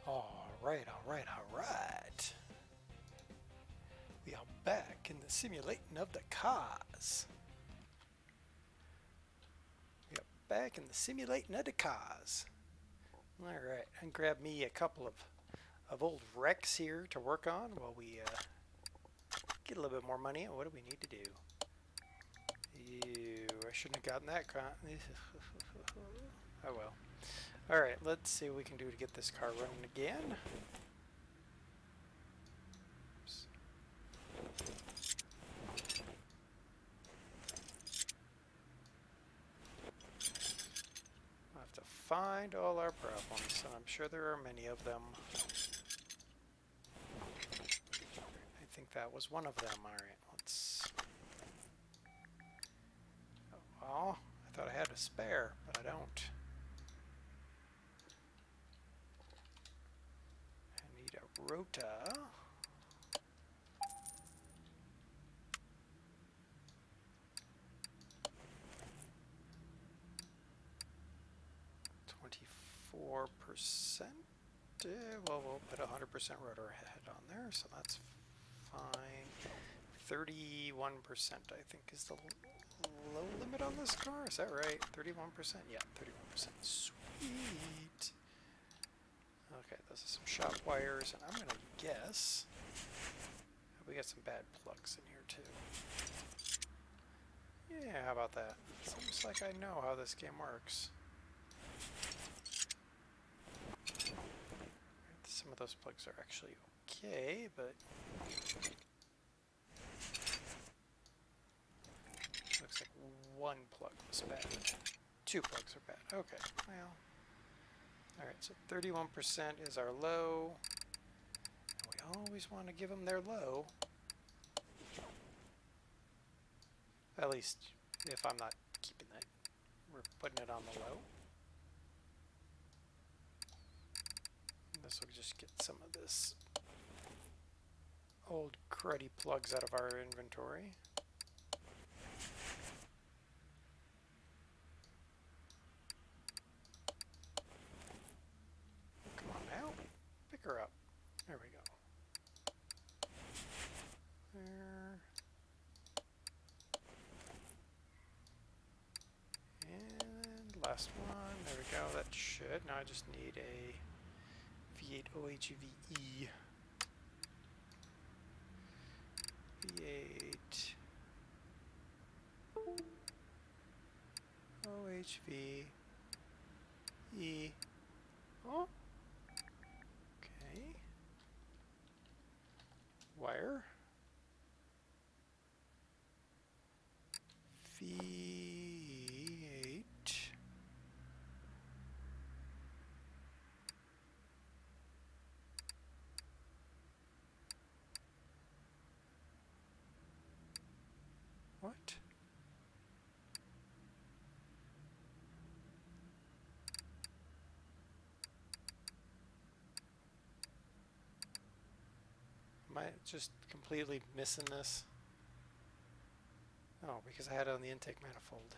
Alright, alright, alright. We are back in the simulating of the cars. We are back in the simulating of the cars. Alright, and grab me a couple of old wrecks here to work on while we get a little bit more money. What do we need to do? Ew, I shouldn't have gotten that car. Oh well. Alright, let's see what we can do to get this car running again. Oops. I'll have to find all our problems, and I'm sure there are many of them. I think that was one of them. Alright, let's... Oh, I thought I had a spare, but I don't. I need a rota. %. Well, we'll put 100% rotor head on there, so that's fine. 31%, I think, is the low limit on this car. Is that right? 31%? Yeah, 31%. Sweet. Okay, those are some shop wires, and I'm going to guess we got some bad plugs in here, too. Yeah, how about that? Seems like I know how this game works. Some of those plugs are actually okay, but looks like one plug was bad. 2 plugs are bad. Okay, well. Alright, so 31% is our low. And we always want to give them their low. At least if I'm not keeping it, we're putting it on the low. This will just get some of this old cruddy plugs out of our inventory. Come on now, pick her up. There we go. There. And last one. There we go. That should. Now I just need a V8 OHVE. V8 OHV E. Oh, okay. Wire. V8. What? Am I just completely missing this? Oh, because I had it on the intake manifold.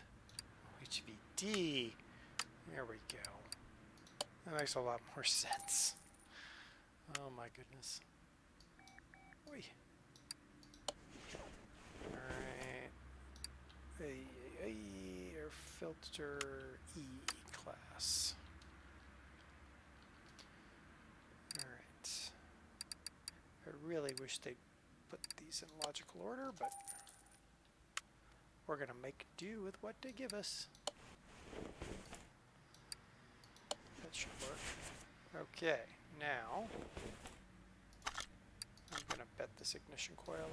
HVD. There we go. That makes a lot more sense. Oh my goodness. Oi. Alright. Air filter E class. Alright. I really wish they'd put these in logical order, but we're going to make do with what they give us. That should work. Okay, now I'm going to bet this ignition coil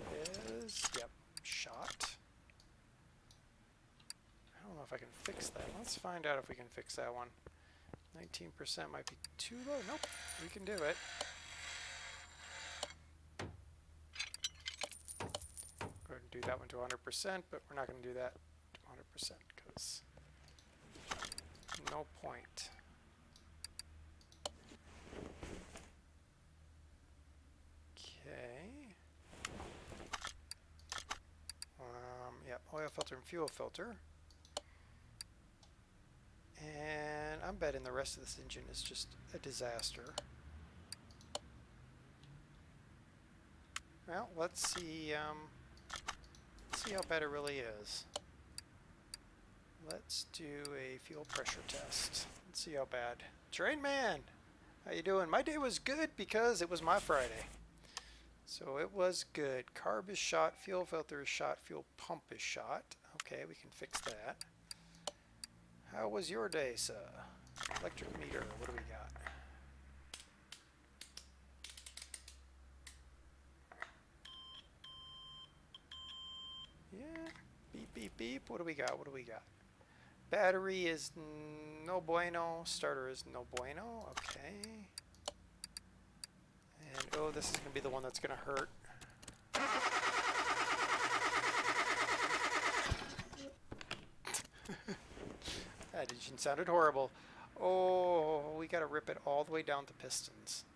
is, yep, shot. I don't know if I can fix that. Let's find out if we can fix that one. 19% might be too low. Nope, we can do it. Go ahead and do that one to 100%, but we're not going to do that to 100% because no point. Okay. Yep, oil filter and fuel filter. And I'm betting the rest of this engine is just a disaster. Well, let's see how bad it really is. Let's do a fuel pressure test. Let's see how bad. Train man, how you doing? My day was good because it was my Friday. So it was good. Carb is shot, fuel filter is shot, fuel pump is shot. Okay, we can fix that. How was your day, sir? Electric meter, what do we got? Yeah, beep, beep, beep. What do we got? What do we got? Battery is no bueno. Starter is no bueno. Okay. And, oh, this is going to be the one that's going to hurt. That engine sounded horrible. Oh, we got to rip it all the way down to pistons.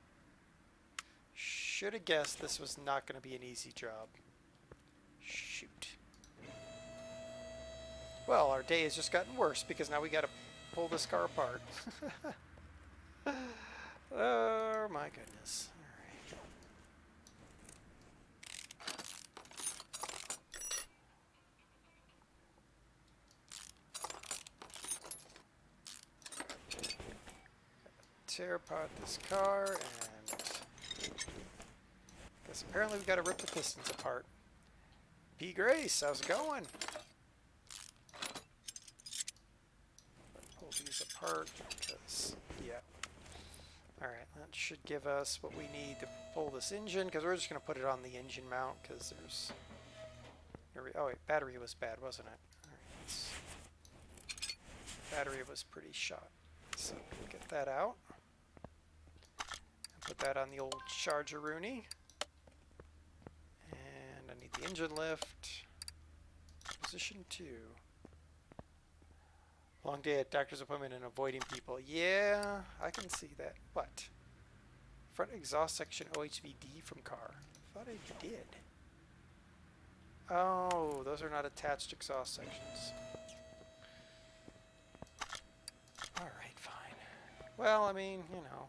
Should have guessed this was not going to be an easy job. Shoot. Well, our day has just gotten worse because now we got to pull this car apart. Oh my goodness. Tear apart this car, and because apparently we've got to rip the pistons apart. P. Grace, how's it going? Pull these apart because, yeah. Alright, that should give us what we need to pull this engine, because we're just going to put it on the engine mount, because there's... Oh wait, battery was bad, wasn't it? Alright, battery was pretty shot. So we'll get that out. Put that on the old Charger-Rooney. And I need the engine lift. Position 2. Long day at doctor's appointment and avoiding people. Yeah, I can see that. What? Front exhaust section OHVD from car. Thought I did. Oh, those are not attached exhaust sections. Alright, fine. Well, I mean, you know.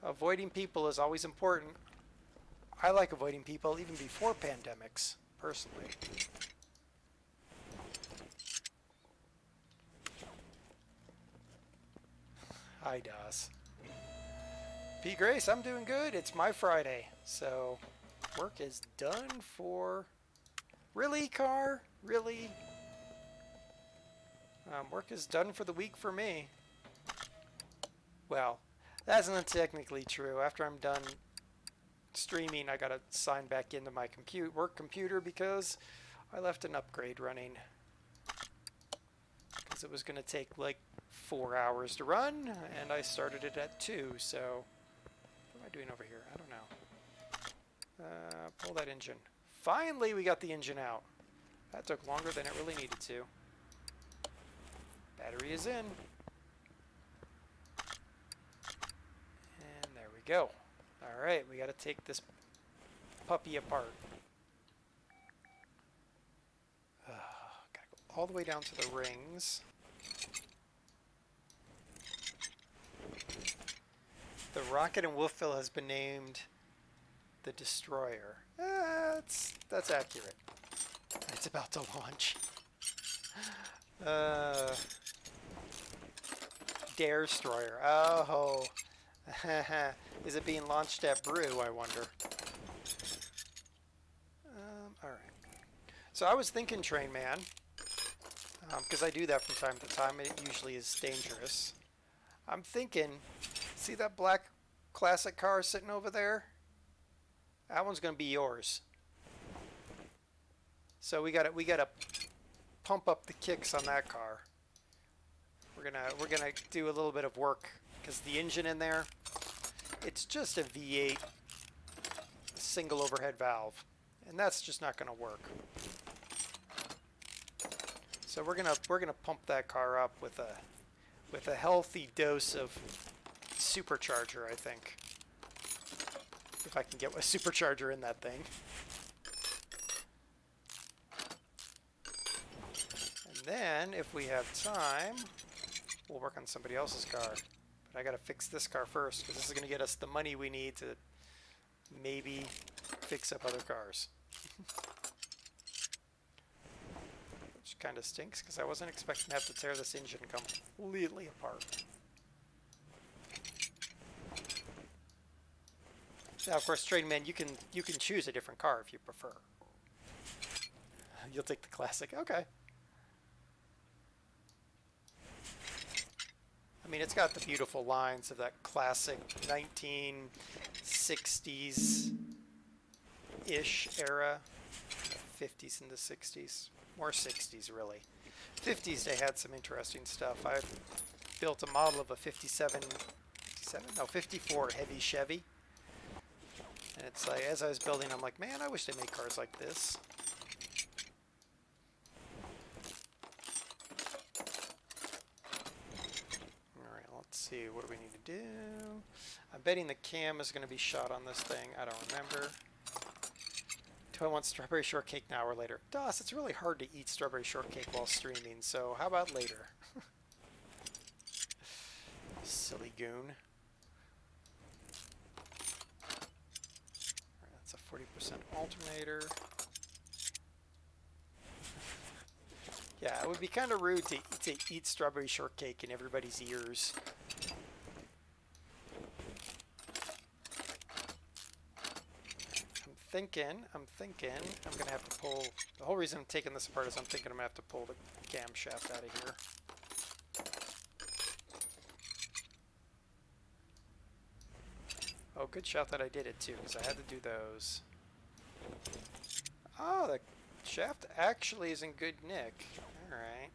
Avoiding people is always important. I like avoiding people even before pandemics, personally. Hi, DOS. P. Grace, I'm doing good. It's my Friday, so work is done for... Really, car? Really? Work is done for the week for me. Well... That's not technically true. After I'm done streaming, I gotta sign back into my work computer because I left an upgrade running. Because it was gonna take like 4 hours to run, and I started it at 2, so... What am I doing over here? I don't know. Pull that engine. Finally, we got the engine out. That took longer than it really needed to. Battery is in. Go. Alright, we gotta take this puppy apart. Gotta go all the way down to the rings. The rocket in Wolfville has been named the Destroyer. That's accurate. It's about to launch. Destroyer. Oh. Is it being launched at Brew, I wonder? Alright. So I was thinking, Train Man, because I do that from time to time, it usually is dangerous. I'm thinking, see that black classic car sitting over there? That one's going to be yours. So we gotta pump up the kicks on that car. We're gonna do a little bit of work. Because the engine in there, it's just a V8 single overhead valve, and that's just not going to work. So we're gonna pump that car up with a healthy dose of supercharger, I think. If I can get a supercharger in that thing. And then, if we have time, we'll work on somebody else's car. But I gotta fix this car first, because this is gonna get us the money we need to maybe fix up other cars. Which kind of stinks, because I wasn't expecting to have to tear this engine completely apart. Now, of course, Trainman, you can choose a different car if you prefer. You'll take the classic. Okay. I mean, it's got the beautiful lines of that classic 1960s-ish era. 50s into 60s. More 60s, really. 50s, they had some interesting stuff. I built a model of a 54 heavy Chevy. And it's like, as I was building, I'm like, man, I wish they made cars like this. Alright, let's see, what do we need to do? I'm betting the cam is going to be shot on this thing. I don't remember. Do I want strawberry shortcake now or later? Doss, it's really hard to eat strawberry shortcake while streaming, so how about later? Silly goon. That's a 40% alternator. Yeah, it would be kind of rude to eat strawberry shortcake in everybody's ears. I'm thinking I'm going to have to pull... The whole reason I'm taking this apart is I'm thinking I'm going to have to pull the camshaft out of here. Oh, good shot that I did it too, because I had to do those. Oh, the shaft actually is in good nick. Alright.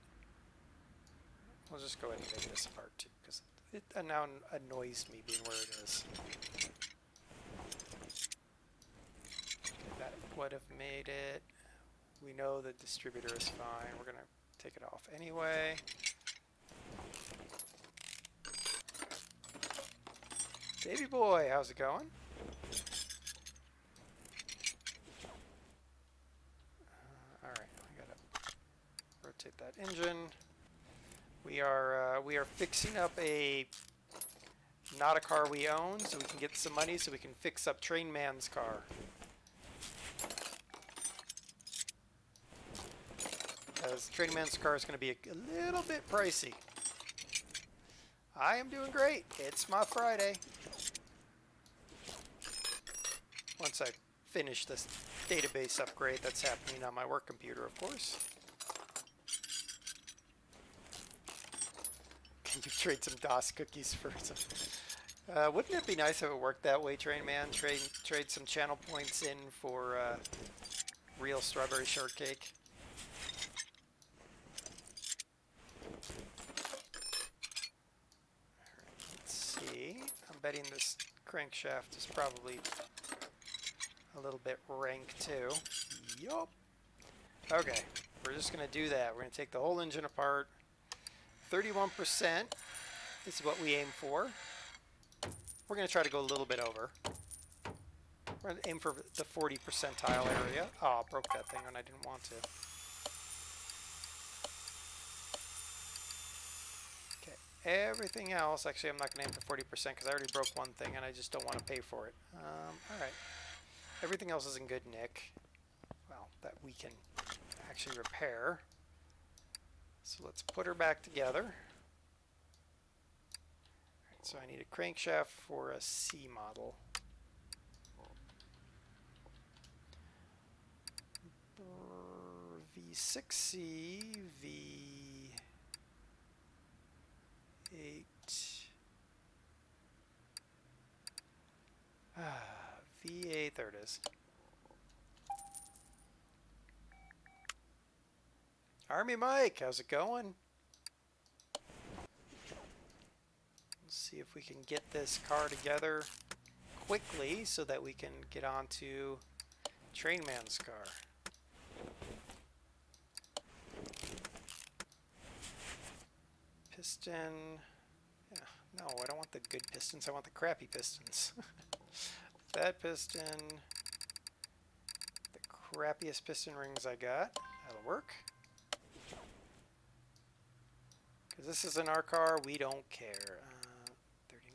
We'll just go ahead and take this apart too, because it now annoys me being where it is. That would have made it. We know the distributor is fine. We're going to take it off anyway. Baby boy, how's it going? Alright, I gotta rotate that engine. We are fixing up not a car we own, so we can get some money so we can fix up Trainman's car. Because Trainman's car is going to be a little bit pricey. I am doing great. It's my Friday. Once I finish this database upgrade that's happening on my work computer, of course. Can you trade some DOS cookies for some... wouldn't it be nice if it worked that way, Trainman? Trade some channel points in for real strawberry shortcake. I'm betting this crankshaft is probably a little bit rank too. Yup. Okay, we're just going to do that. We're going to take the whole engine apart. 31% is what we aim for. We're going to try to go a little bit over. We're going to aim for the 40 percentile area. Oh, I broke that thing when I didn't want to. Everything else, actually I'm not going to aim for 40% because I already broke one thing and I just don't want to pay for it. Alright. Everything else is in good nick. Well, that we can actually repair. So let's put her back together. Alright, so I need a crankshaft for a C model. V6C, V8, V8, there it is. Army Mike, how's it going? Let's see if we can get this car together quickly so that we can get on to Trainman's car. Piston. Yeah, no, I don't want the good pistons. I want the crappy pistons. That piston. The crappiest piston rings I got. That'll work. Because this isn't our car, we don't care.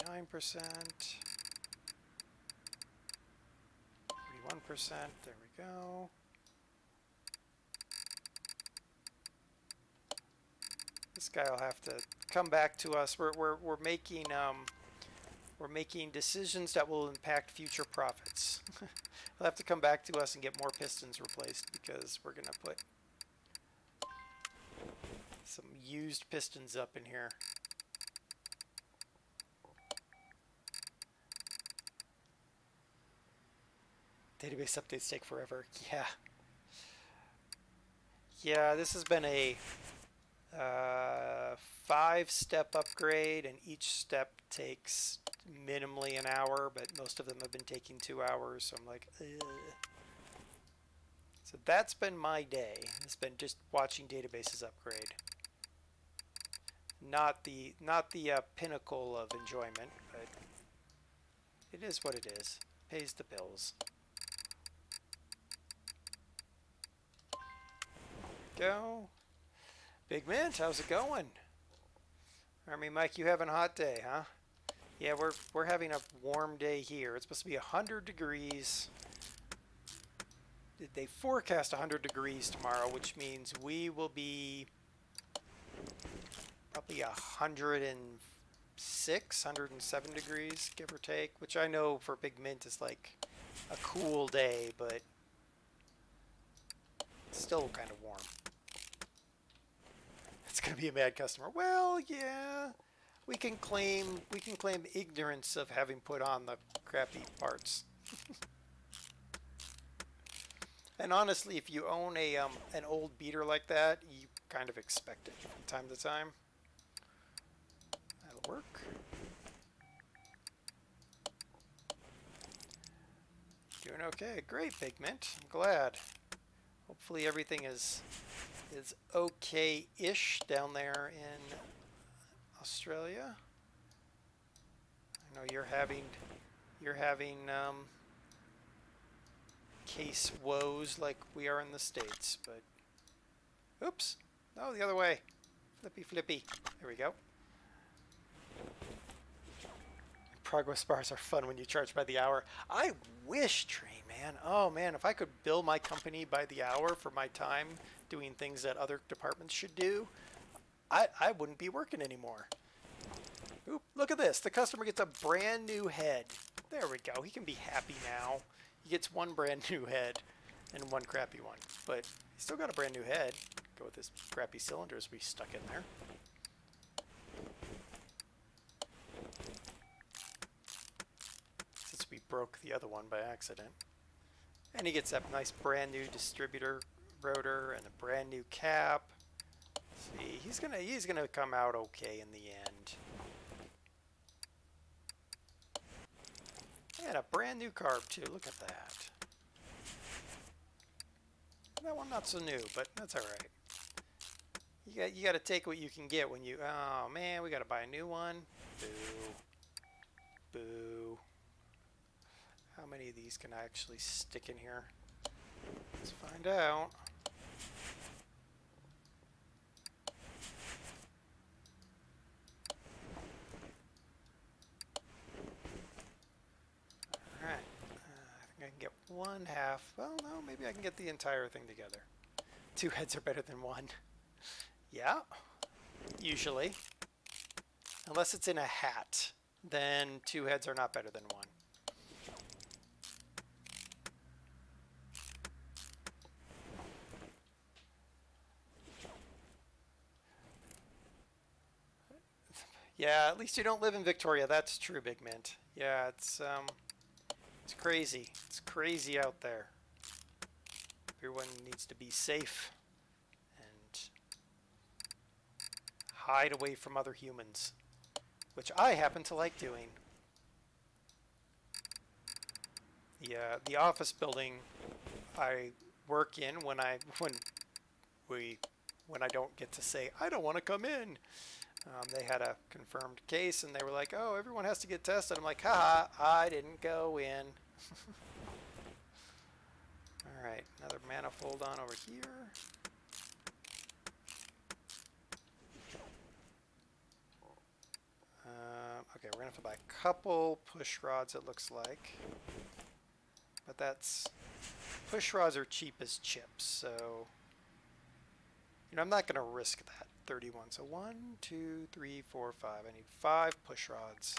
39%. 31%. There we go. This guy will have to come back to us. We're making decisions that will impact future profits. He'll have to come back to us and get more pistons replaced because we're gonna put some used pistons up in here. Database updates take forever. Yeah. Yeah, this has been a 5-step upgrade, and each step takes minimally an hour, but most of them have been taking 2 hours, so I'm like, ugh. So that's been my day. It's been just watching databases upgrade. Not the pinnacle of enjoyment, but it is what it is. Pays the bills. Go. Big Mint, how's it going? Army Mike, you having a hot day, huh? Yeah, we're having a warm day here. It's supposed to be 100 degrees. They forecast 100 degrees tomorrow, which means we will be probably 106, 107 degrees, give or take, which I know for Big Mint is like a cool day, but it's still kind of warm. It's gonna be a mad customer. Well, yeah, we can claim ignorance of having put on the crappy parts. And honestly, if you own a an old beater like that, you kind of expect it from time to time. That'll work. Doing okay. Great, Big Mint. I'm glad. Hopefully everything is okay-ish down there in Australia. I know you're having case woes like we are in the States, but oops, no, the other way. Flippy flippy. There we go. Progress bars are fun when you charge by the hour. I wish, Train Man. Oh man, if I could bill my company by the hour for my time doing things that other departments should do, I wouldn't be working anymore. Oop, look at this. The customer gets a brand new head. There we go. He can be happy now. He gets one brand new head and one crappy one. But he's still got a brand new head. Go with his crappy cylinders we stuck in there. Since we broke the other one by accident. And he gets that nice brand new distributor rotor and a brand new cap. See, he's gonna come out okay in the end. And a brand new carb too. Look at that. That one not so new, but that's all right. You got to take what you can get when you. Oh man, we got to buy a new one. Boo. Boo. How many of these can I actually stick in here? Let's find out. Alright. I think I can get one half. Well, no, maybe I can get the entire thing together. 2 heads are better than 1. Yeah. Usually. Unless it's in a hat, then 2 heads are not better than 1. Yeah, at least you don't live in Victoria. That's true, Big Mint. Yeah, it's crazy. It's crazy out there. Everyone needs to be safe and hide away from other humans, which I happen to like doing. The office building I work in when I don't get to say I don't want to come in. They had a confirmed case, and they were like, oh, everyone has to get tested. I'm like, haha, I didn't go in. All right, another manifold on over here. Okay, we're going to have to buy a couple push rods, it looks like. But that's... push rods are cheap as chips, so... You know, I'm not going to risk that. 31. So 1, 2, 3, 4, 5. I need 5 push rods.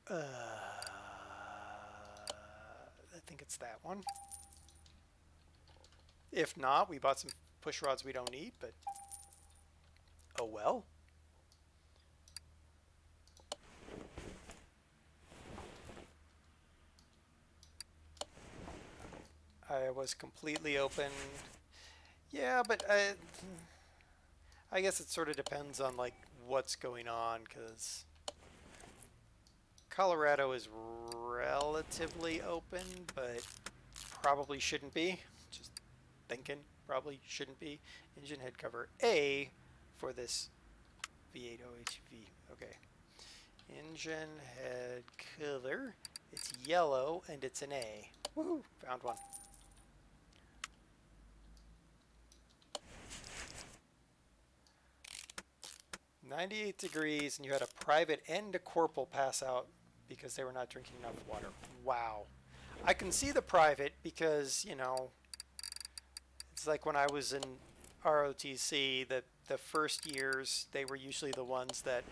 I think it's that one. If not, we bought some push rods we don't need, but oh well. I was completely open. Yeah, but I guess it sort of depends on like what's going on, because Colorado is relatively open, but probably shouldn't be. Just thinking, probably shouldn't be. Engine head cover A for this V8 OHV. Okay. Engine head cover. It's yellow and it's an A. Woohoo! Found one. "98 degrees, and you had a private and a corporal pass out because they were not drinking enough water." Wow. I can see the private because, you know, it's like when I was in ROTC, the first years, they were usually the ones that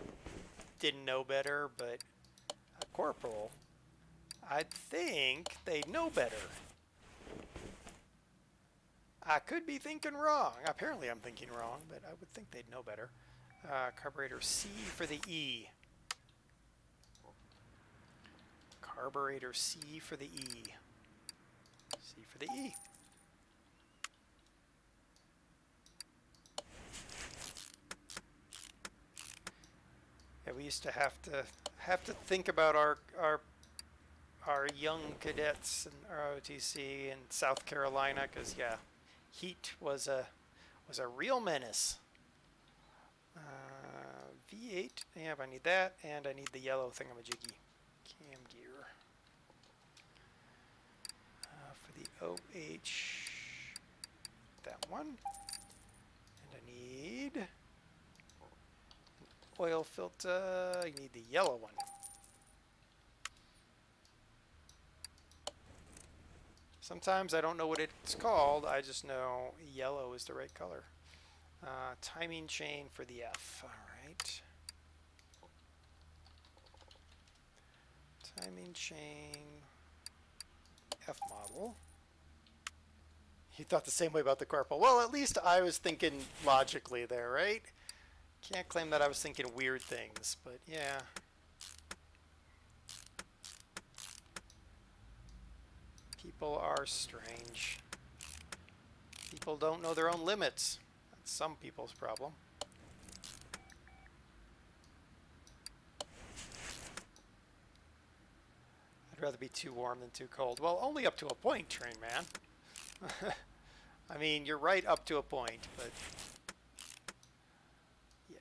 didn't know better, but a corporal, I'd think they'd know better. I could be thinking wrong. Apparently I'm thinking wrong, but I would think they'd know better. Carburetor C for the E. Carburetor C for the E. C for the E. Yeah, we used to have to think about our young cadets in ROTC in South Carolina, because yeah, heat was a real menace. V8, yeah, I need that, and I need the yellow thingamajiggy. Cam gear. For the OH, that one. And I need an oil filter. I need the yellow one. Sometimes I don't know what it's called, I just know yellow is the right color. Timing chain for the F. Alright. Timing chain F model. You thought the same way about the corporal. Well, at least I was thinking logically there, right? Can't claim that I was thinking weird things, but yeah. People are strange. People don't know their own limits. That's some people's problem. I'd rather be too warm than too cold. Well, only up to a point, train man. I mean, you're right up to a point, but yeah.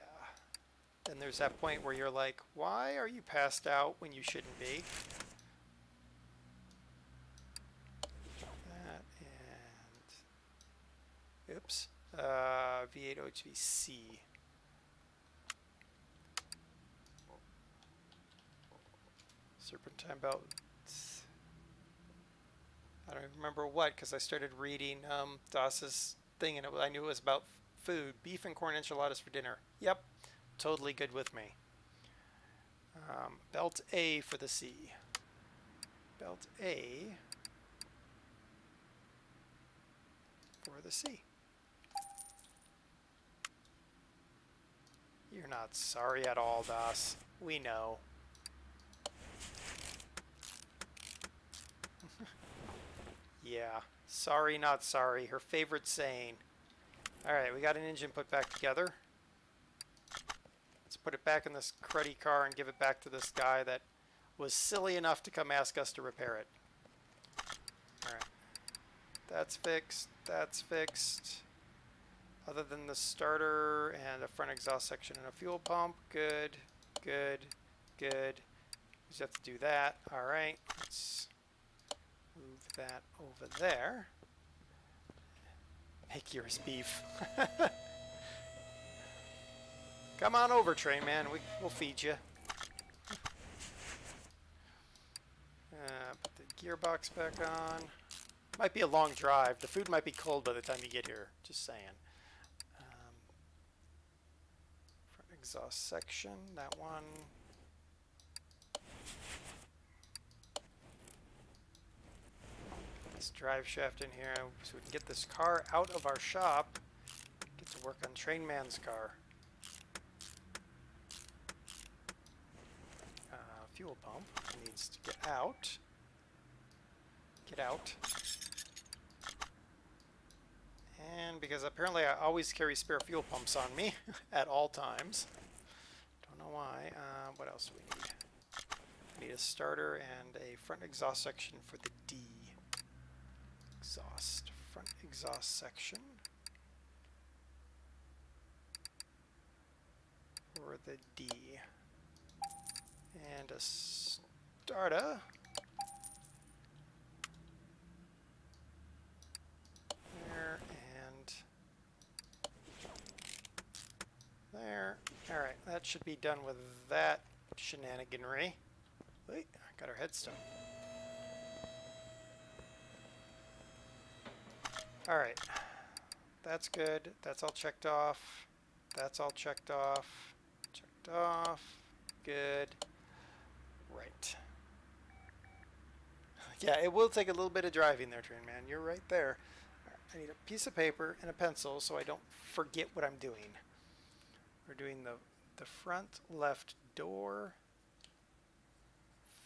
Then there's that point where you're like, why are you passed out when you shouldn't be? That and oops. V8 OHVC. Serpentine belt. I don't even remember what, because I started reading Doss's thing, and I knew it was about food. Beef and corn enchiladas for dinner. Yep, totally good with me. Belt A for the C. Belt A for the C. You're not sorry at all, Doss. We know. Yeah, sorry, not sorry. Her favorite saying. Alright, we got an engine put back together. Let's put it back in this cruddy car and give it back to this guy that was silly enough to come ask us to repair it. Alright. That's fixed. That's fixed. Other than the starter and a front exhaust section and a fuel pump. Good, good, good. We just have to do that. Alright, let's move that over there. Make yours beef. Come on over, train man. We'll feed you. Put the gearbox back on. Might be a long drive. The food might be cold by the time you get here. Just saying. Front exhaust section, that one. This drive shaft in here so we can get this car out of our shop. Get to work on Train Man's car. Fuel pump needs to get out. Get out. And because apparently I always carry spare fuel pumps on me at all times. Don't know why. What else do we need? We need a starter and a front exhaust section for the D. Exhaust. Front exhaust section. For the D. And a starter. There and there. Alright, that should be done with that shenaniganry. Wait, I got our headstone. Alright, that's good. That's all checked off. That's all checked off. Checked off. Good. Right. Yeah, it will take a little bit of driving there, Train Man. You're right there. Right, I need a piece of paper and a pencil so I don't forget what I'm doing. We're doing the front left door,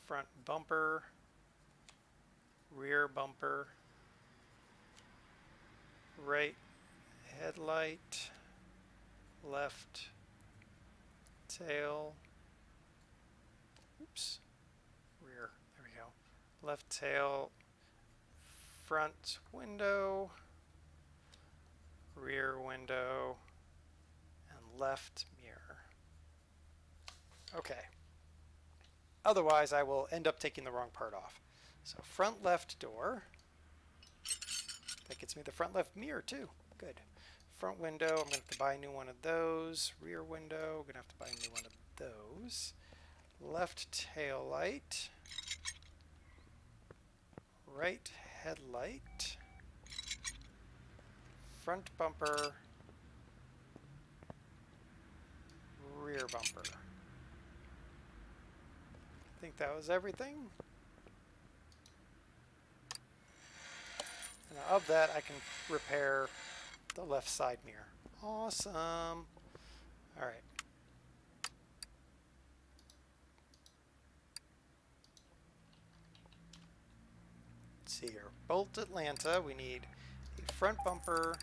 front bumper, rear bumper, right headlight, left tail, oops, rear, there we go, left tail, front window, rear window, and left mirror. Okay. Otherwise, I will end up taking the wrong part off. So front left door. That gets me the front left mirror too. Good. Front window, I'm going to have to buy a new one of those. Rear window, I'm going to have to buy a new one of those. Left tail light. Right headlight. Front bumper. Rear bumper. I think that was everything. And of that, I can repair the left side mirror. Awesome. All right. Let's see here. Bolt Atlanta, we need a front bumper,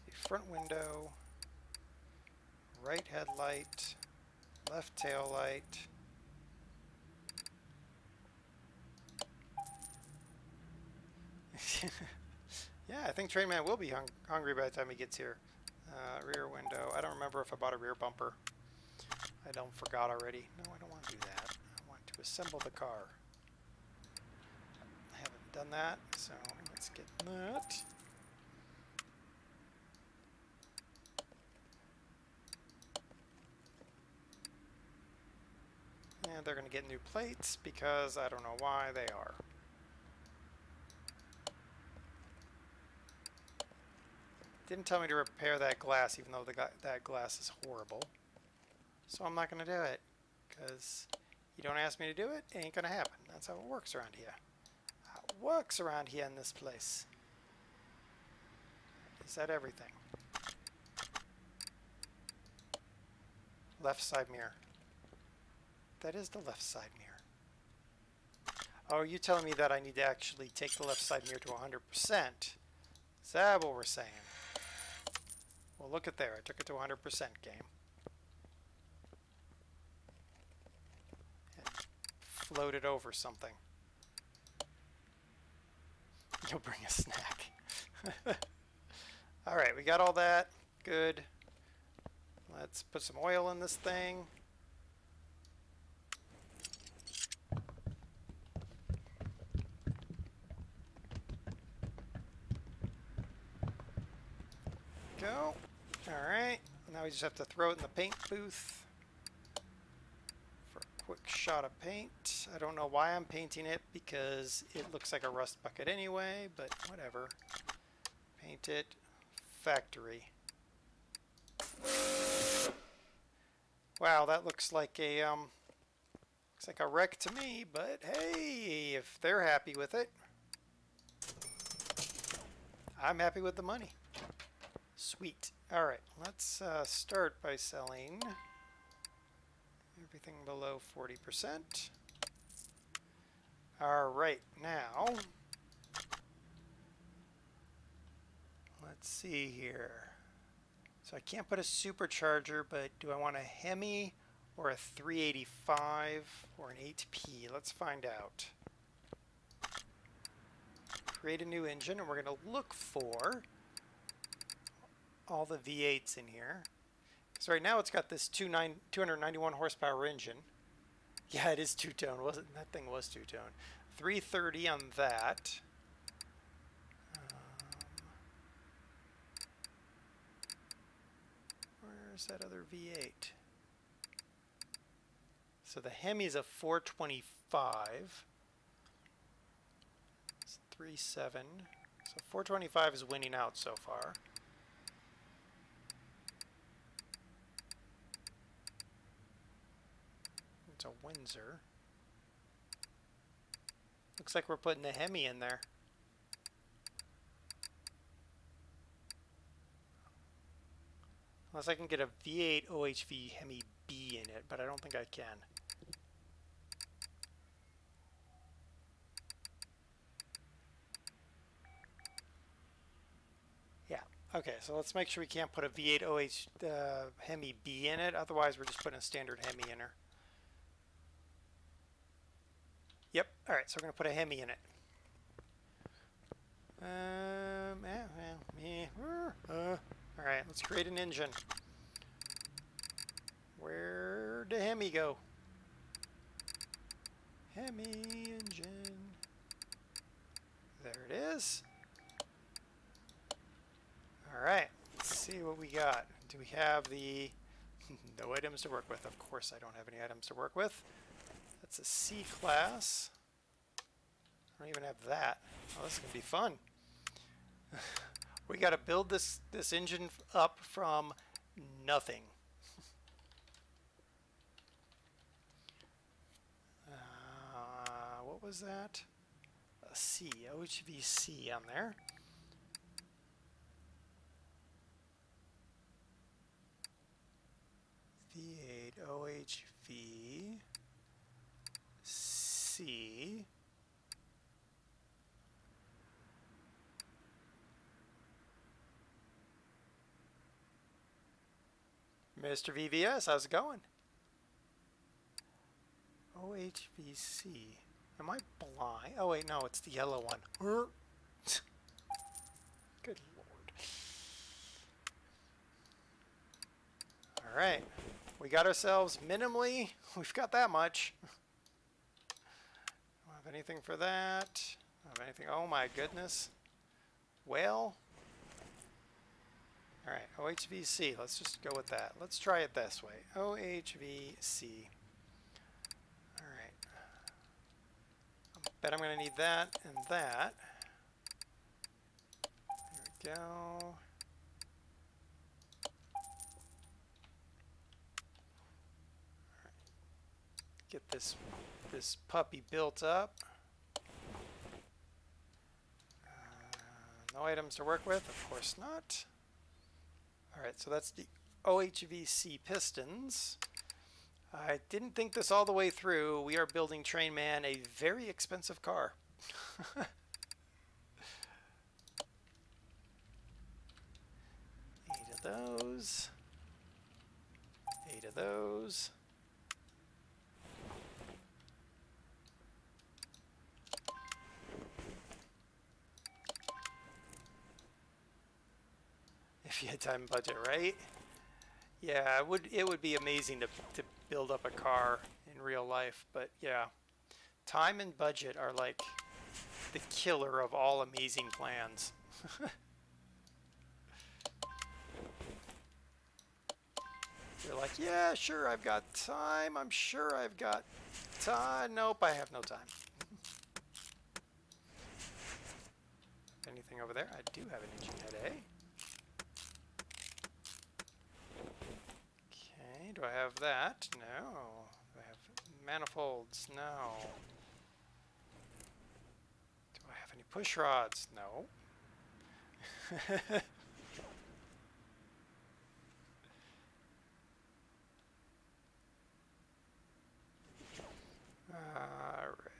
a front window, right headlight, left tail light, yeah, I think Train Man will be hungry by the time he gets here. Rear window. I don't remember if I bought a rear bumper. I don't forgot already. No, I don't want to do that. I want to assemble the car. I haven't done that, so let's get that. And they're going to get new plates because I don't know why they are. Didn't tell me to repair that glass, even though that glass is horrible. So I'm not going to do it, because you don't ask me to do it, it ain't going to happen. That's how it works around here. How it works around here in this place. Is that everything? Left side mirror. That is the left side mirror. Oh, are you telling me that I need to actually take the left side mirror to 100%? Is that what we're saying? Well, look at there. I took it to 100% game. And floated over something. You'll bring a snack. Alright, we got all that. Good. Let's put some oil in this thing. Go. Alright, now we just have to throw it in the paint booth for quick shot of paint. I don't know why I'm painting it, because it looks like a rust bucket anyway, but whatever. Paint it factory. Wow, that looks like a wreck to me, but hey, if they're happy with it, I'm happy with the money. Sweet. All right, let's start by selling everything below 40%. All right, now let's see here. So I can't put a supercharger, but do I want a Hemi or a 385 or an 8P? Let's find out. Create a new engine, and we're going to look for all the V8s in here. So right now it's got this 291 horsepower engine. Yeah, it is two-tone. Wasn't that thing was two-tone? 330 on that. Where's that other V8? So the Hemi's a 425. It's 3.7. So 425 is winning out so far. It's a Windsor. Looks like we're putting the Hemi in there. Unless I can get a V8 OHV Hemi B in it, but I don't think I can. Yeah, okay, so let's make sure we can't put a V8 OH Hemi B in it, otherwise we're just putting a standard Hemi in her. Yep, alright, so we're going to put a Hemi in it. Alright, let's create an engine. Where'd the Hemi go? Hemi engine. There it is. Alright, let's see what we got. Do we have the... no items to work with. Of course I don't have any items to work with. That's a C class. I don't even have that. Oh, this is going to be fun. We got to build this engine up from nothing. What was that? A C, OHVC on there. V8 OHV C. Mr. VVS, how's it going? OHVC. Am I blind? Oh wait, no, it's the yellow one. Good lord. Alright. We got ourselves minimally. We've got that much. Don't have anything for that. Don't have anything. Oh my goodness. Well. Alright, OHVC. Let's just go with that. Let's try it this way. OHVC. Alright. I bet I'm going to need that and that. There we go. Get this puppy built up. No items to work with, of course not. Alright, so that's the OHVC pistons. I didn't think this all the way through. We are building Trainman a very expensive car. 8 of those. 8 of those. If you had time and budget, right? Yeah, it would be amazing to build up a car in real life, but yeah. Time and budget are like the killer of all amazing plans. You're like, yeah, sure, I've got time. I'm sure I've got time. Nope, I have no time. Anything over there? I do have an engine head, eh? Okay, do I have that? No. Do I have manifolds? No. Do I have any push rods? No. Alright.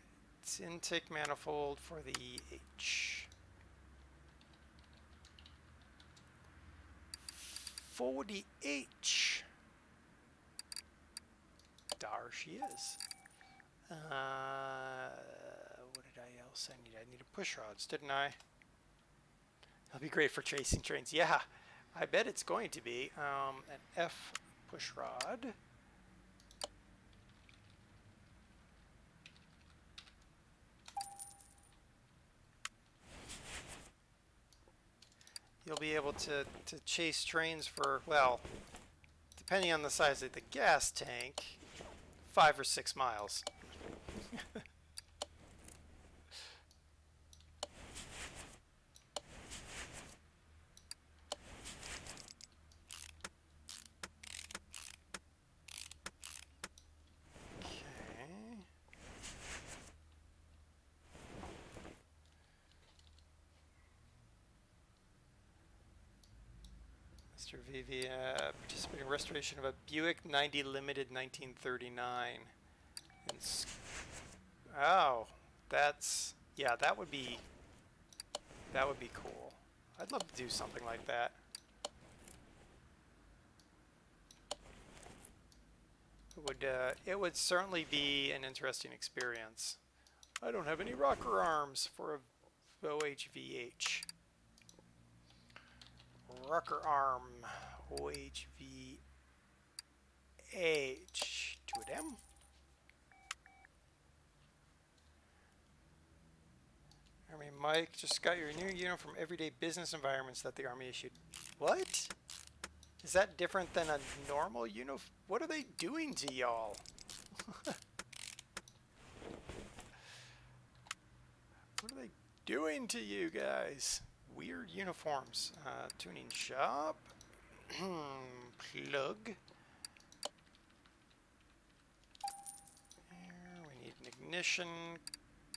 It's intake manifold for the H. For the H. There she is. What did I else I need? I needed push rods, didn't I? That'll be great for chasing trains. Yeah, I bet it's going to be. An F push rod. You'll be able to chase trains for, well, depending on the size of the gas tank, 5 or 6 miles. Mr. VV, participating in restoration of a Buick 90 Limited 1939. Oh, that's, yeah, that would be cool. I'd love to do something like that. It would certainly be an interesting experience. I don't have any rocker arms for a OHVH. Rocker arm, OHVH, 2 of them. Army Mike, just got your new unit from everyday business environments that the Army issued. What? Is that different than a normal uniform? What are they doing to y'all? What are they doing to you guys? Weird uniforms. Tuning shop. Plug. Here we need an ignition.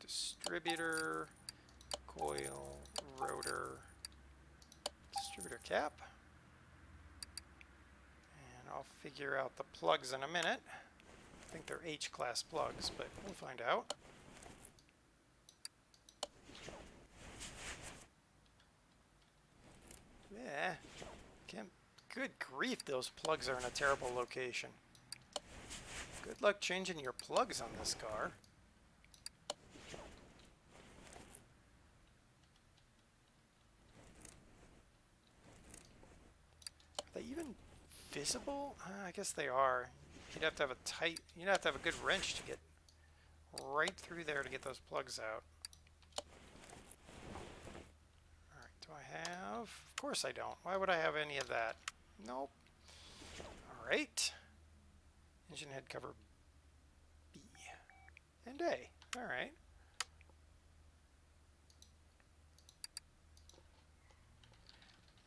Distributor. Coil. Rotor. Distributor cap. And I'll figure out the plugs in a minute. I think they're H-class plugs, but we'll find out. Yeah. Good grief, those plugs are in a terrible location. Good luck changing your plugs on this car. Are they even visible? I guess they are. You'd have to have a good wrench to get right through there to get those plugs out. Alright, do I have? Of course I don't. Why would I have any of that? Nope. Alright. Engine head cover B and A. Alright.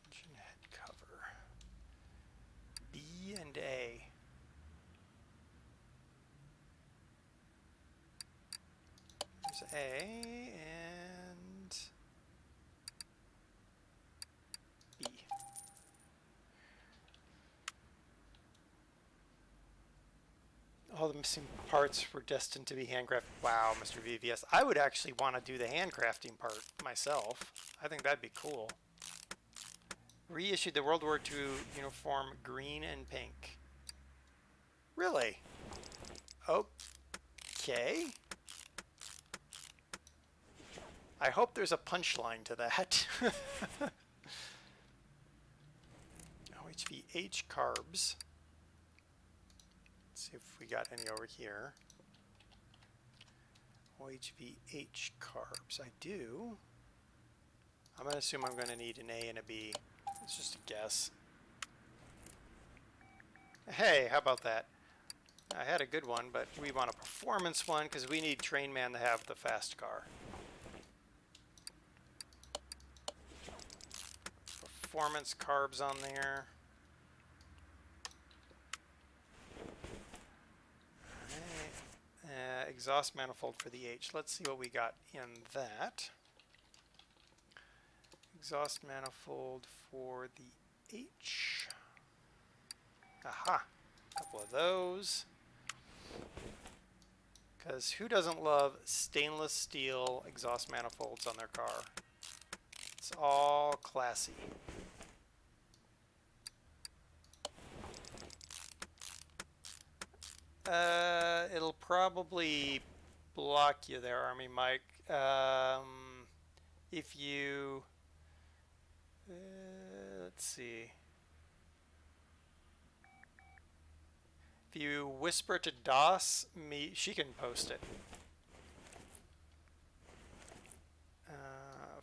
Engine head cover B and A. There's A and B. All the missing parts were destined to be handcrafted. Wow, Mr. VVS. I would actually want to do the handcrafting part myself. I think that'd be cool. Reissued the World War II uniform green and pink. Really? Okay. I hope there's a punchline to that. OHVH carbs. Let's see if we got any over here. OHVH carbs. I do. I'm going to assume I'm going to need an A and a B. It's just a guess. Hey, how about that? I had a good one, but we want a performance one because we need Train Man to have the fast car. Performance carbs on there. Alright. Exhaust manifold for the H. Let's see what we got in that. Exhaust manifold for the H. Aha. A couple of those. Because who doesn't love stainless steel exhaust manifolds on their car? It's all classy. It'll probably block you there, Army Mike. If you... let's see. If you whisper to DOS, she can post it.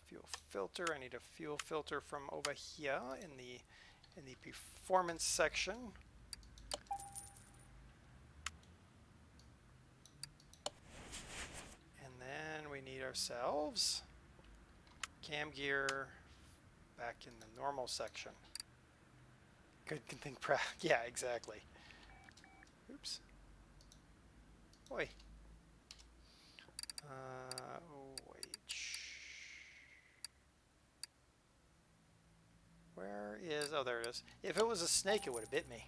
Fuel filter. I need a fuel filter from over here in the performance section. And then we need ourselves cam gear back in the normal section. Good thing. Yeah, exactly. Oops. Boy. Where is... oh, there it is. If it was a snake, it would have bit me.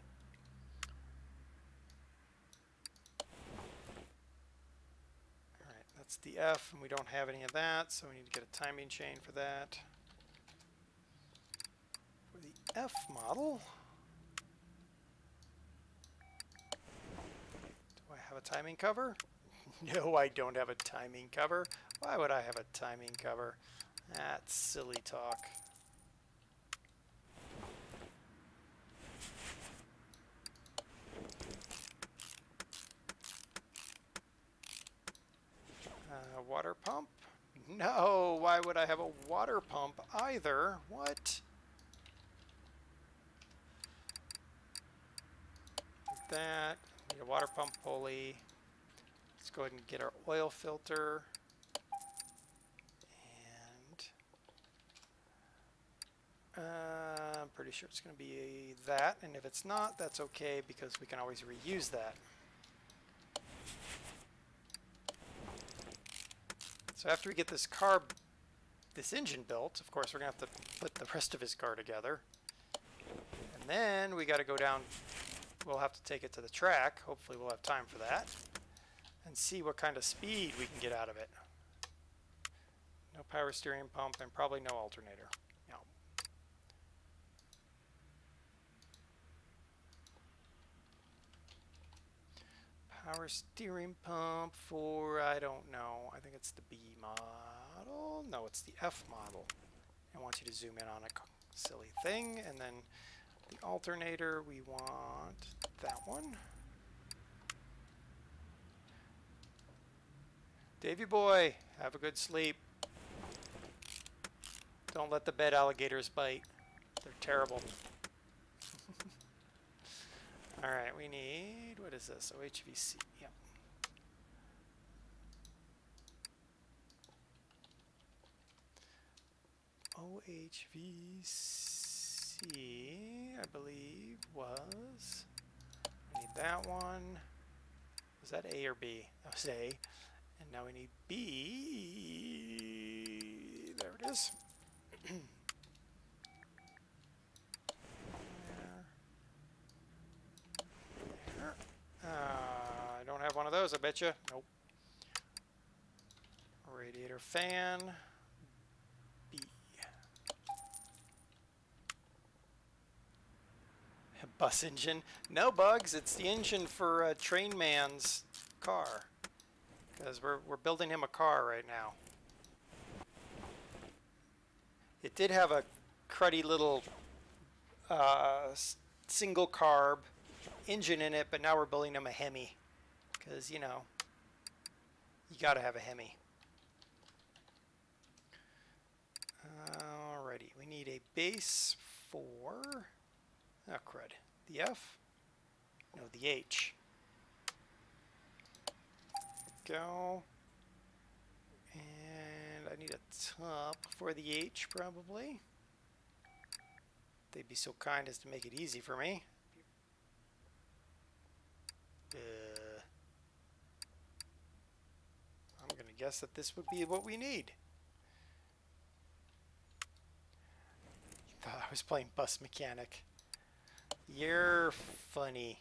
Alright, that's the F, and we don't have any of that, so we need to get a timing chain for that. For the F model... do I have a timing cover? No, I don't have a timing cover. Why would I have a timing cover? That's silly talk. Water pump? No, why would I have a water pump either? What? Like that. Need a water pump pulley. Let's go ahead and get our oil filter. And I'm pretty sure it's going to be that. And if it's not, that's okay because we can always reuse that. So after we get this engine built, of course, we're going to have to put the rest of his car together. And then we got to go down, we'll have to take it to the track. Hopefully we'll have time for that. And see what kind of speed we can get out of it. No power steering pump and probably no alternator. No. Power steering pump for, I don't know, I think it's the B model. No, it's the F model. I want you to zoom in on a silly thing. And then the alternator, we want that one. Davy boy, have a good sleep. Don't let the bed alligators bite. They're terrible. Alright, we need, what is this? OHVC, yeah. OHVC, I believe, was, we need that one. Was that A or B? That was A. And now we need B. There it is. I don't have one of those, I bet you. Nope. Radiator fan. B. Bus engine. No bugs. It's the engine for Train Man's car. Because we're building him a car right now. It did have a cruddy little single carb engine in it, but now we're building him a Hemi. Because, you know, you gotta have a Hemi. Alrighty, we need a base for, oh crud, the F. No, the H. Go. And I need a top for the H, probably. They'd be so kind as to make it easy for me. I'm going to guess that this would be what we need. Thought I was playing bus mechanic. You're funny.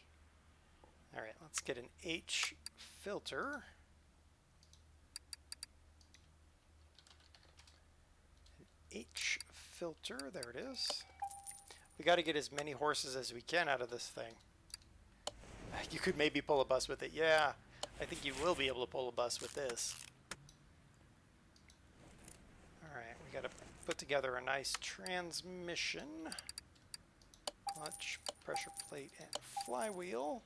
Alright, let's get an H filter. An H filter, there it is. We got to get as many horses as we can out of this thing. You could maybe pull a bus with it. Yeah, I think you will be able to pull a bus with this. Alright, we got to put together a nice transmission. Clutch, pressure plate, and flywheel.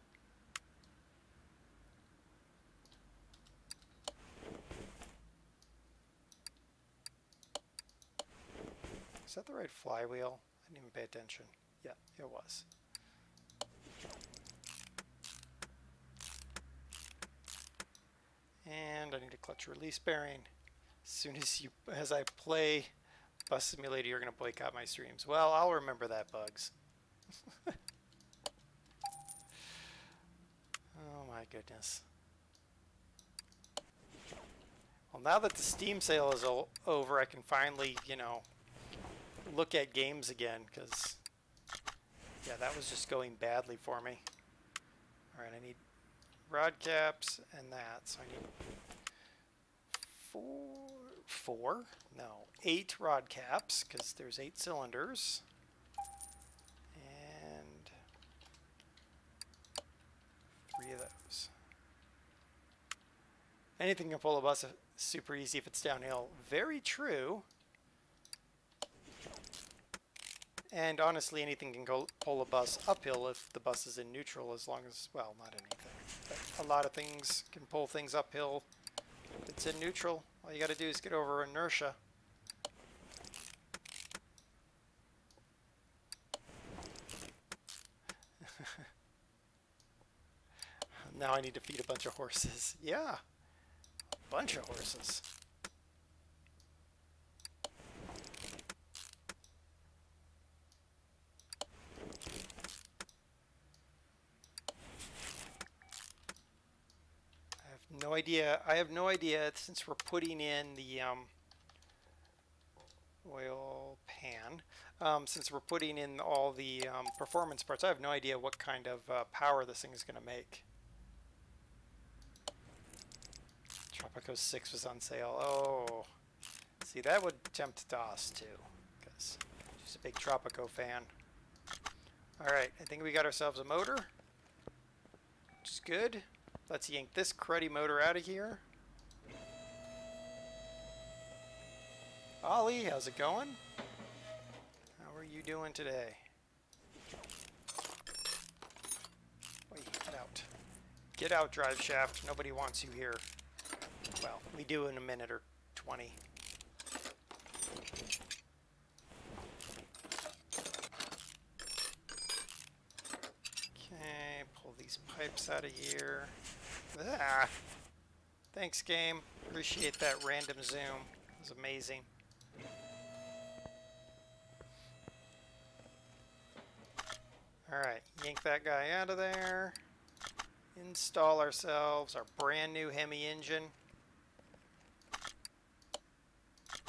Is that the right flywheel? I didn't even pay attention. Yeah, it was. And I need a clutch release bearing. As I play Bus Simulator, you're going to boycott my streams. Well, I'll remember that, Bugs. Oh my goodness. Well, now that the Steam sale is over, I can finally, you know, look at games again, because, yeah, that was just going badly for me. Alright, I need rod caps and that, so I need 8 rod caps, because there's 8 cylinders, and 3 of those. Anything can pull a bus super easy if it's downhill. Very true. And honestly, anything can pull a bus uphill if the bus is in neutral, as long as, well, not anything. But a lot of things can pull things uphill if it's in neutral. All you got to do is get over inertia. Now I need to feed a bunch of horses. Yeah, a bunch of horses. No idea. I have no idea, since we're putting in the oil pan, since we're putting in all the performance parts, I have no idea what kind of power this thing is going to make. Tropico 6 was on sale. Oh, see, that would tempt DOS too, because she's a big Tropico fan. Alright, I think we got ourselves a motor, which is good. Let's yank this cruddy motor out of here. Ollie, how's it going? How are you doing today? Wait, get out. Get out, drive shaft. Nobody wants you here. Well, we do in a minute or 20. Okay, pull these pipes out of here. Ah! Thanks, game. Appreciate that random zoom. It was amazing. Alright, yank that guy out of there. Install ourselves our brand new Hemi engine.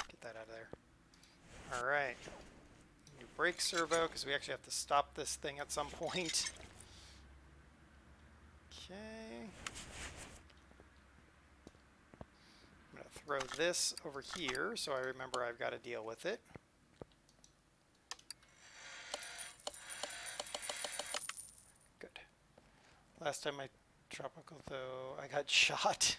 Get that out of there. Alright. New brake servo, because we actually have to stop this thing at some point. Okay. I'm going to throw this over here so I remember I've got to deal with it. Good. Last time I tropical, though, I got shot.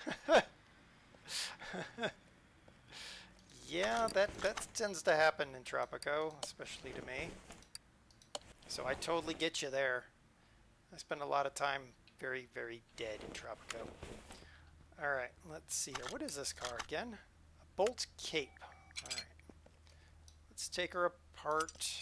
Yeah, that tends to happen in Tropico, especially to me. So I totally get you there. I spend a lot of time very, very dead in Tropico. Alright, let's see here. What is this car again? A Bolt Cape. Alright. Let's take her apart.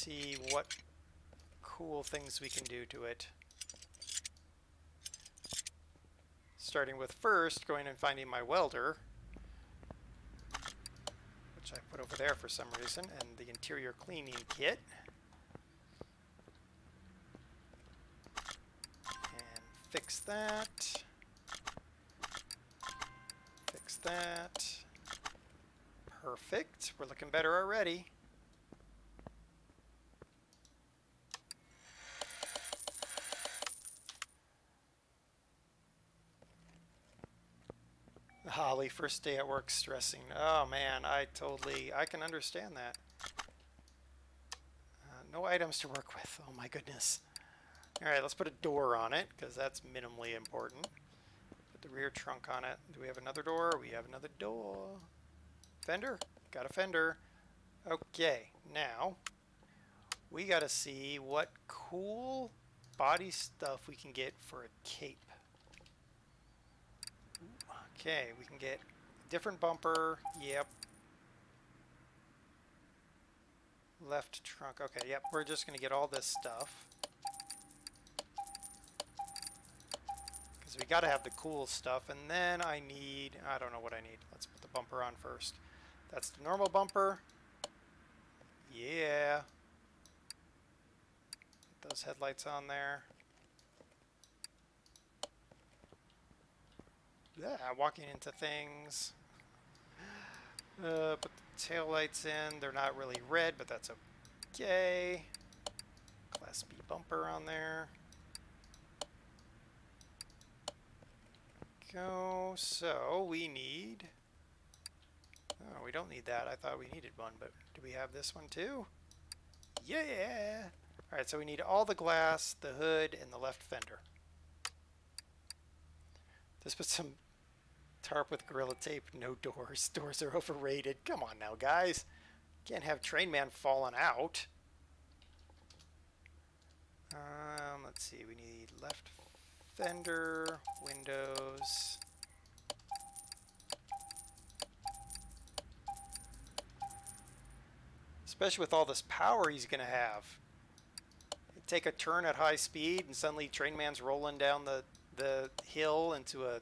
see what cool things we can do to it. Starting with first going and finding my welder, which I put over there for some reason, and the interior cleaning kit. And fix that. Fix that. Perfect. We're looking better already. Holly, first day at work, stressing. Oh man, I can understand that. No items to work with. Oh my goodness. Alright, let's put a door on it, because that's minimally important. Put the rear trunk on it. Do we have another door? We have another door. Fender? Got a fender. Okay, now we gotta see what cool body stuff we can get for a cape. Okay, we can get a different bumper. Yep. Left trunk. Okay, yep. We're just going to get all this stuff. Because we got to have the cool stuff. And then I don't know what I need. Let's put the bumper on first. That's the normal bumper. Yeah. Put those headlights on there. Yeah, walking into things. Put the taillights in. They're not really red, but that's okay. Class B bumper on there. Go. So we need... Oh, we don't need that. I thought we needed one, but do we have this one too? Yeah! Alright, so we need all the glass, the hood, and the left fender. Just put some tarp with Gorilla Tape, no doors. Doors are overrated. Come on now, guys. Can't have Train Man falling out. Let's see. We need left fender, windows. Especially with all this power he's going to have. Take a turn at high speed and suddenly Train Man's rolling down the hill into a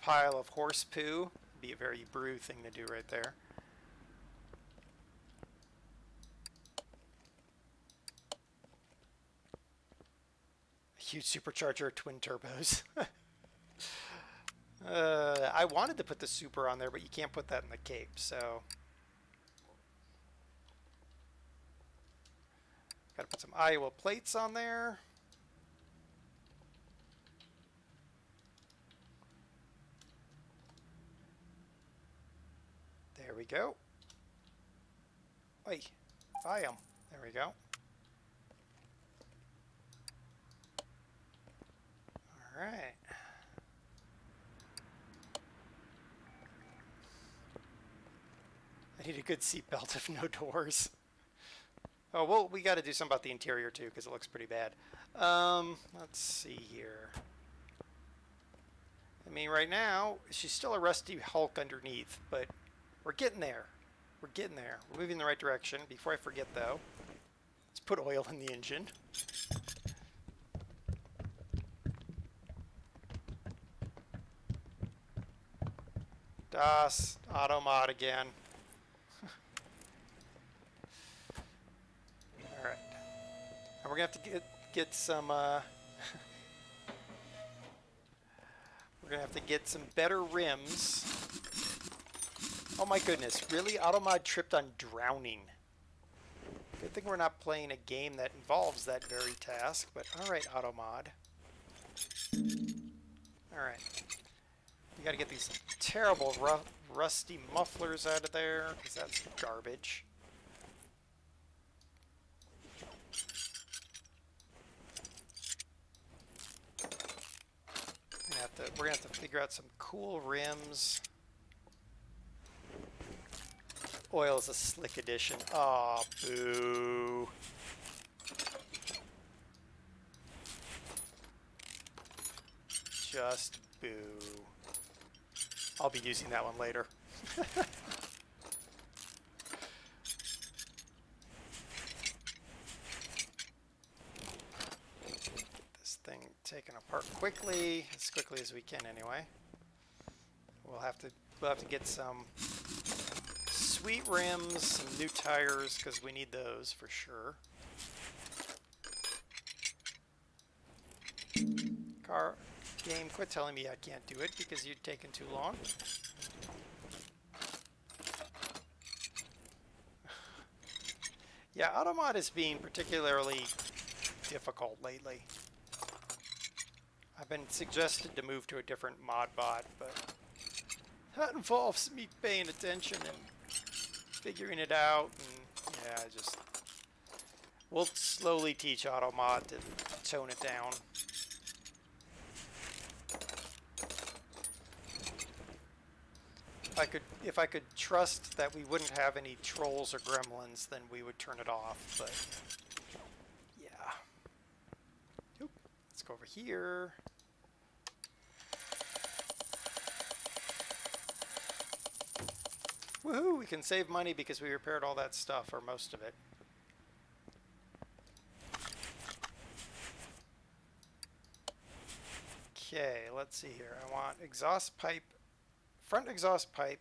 pile of horse poo. Be a very Brew thing to do right there. A huge supercharger, twin turbos. I wanted to put the super on there, but you can't put that in the cape, so... Gotta put some Iowa plates on there. There we go. Oi, buy 'em. There we go. All right. I need a good seatbelt if no doors. Oh, well, we got to do something about the interior too, because it looks pretty bad. Let's see here. I mean, right now, she's still a rusty Hulk underneath, but we're getting there. We're getting there. We're moving in the right direction. Before I forget, though, let's put oil in the engine. Das Auto Mod again. Alright. And we're going to have to get some... we're going to have to get some better rims. Oh my goodness, really? Automod tripped on drowning. Good thing we're not playing a game that involves that very task, but alright, Automod. Alright. We gotta get these terrible rusty mufflers out of there, because that's garbage. We're gonna have to figure out some cool rims. Oil is a slick addition. Aw, boo. Just boo. I'll be using that one later. quickly as we can anyway. We'll have to get some sweet rims, some new tires, because we need those for sure. Car game, quit telling me I can't do it because you're taking too long. Yeah, Automod is being particularly difficult lately. I've been suggested to move to a different mod bot, but that involves me paying attention and figuring it out, and yeah, we'll slowly teach Automod to tone it down. If I could trust that we wouldn't have any trolls or gremlins, then we would turn it off, but yeah. Oop, let's go over here. Woohoo! We can save money because we repaired all that stuff, or most of it. Okay, let's see here. I want exhaust pipe, front exhaust pipe,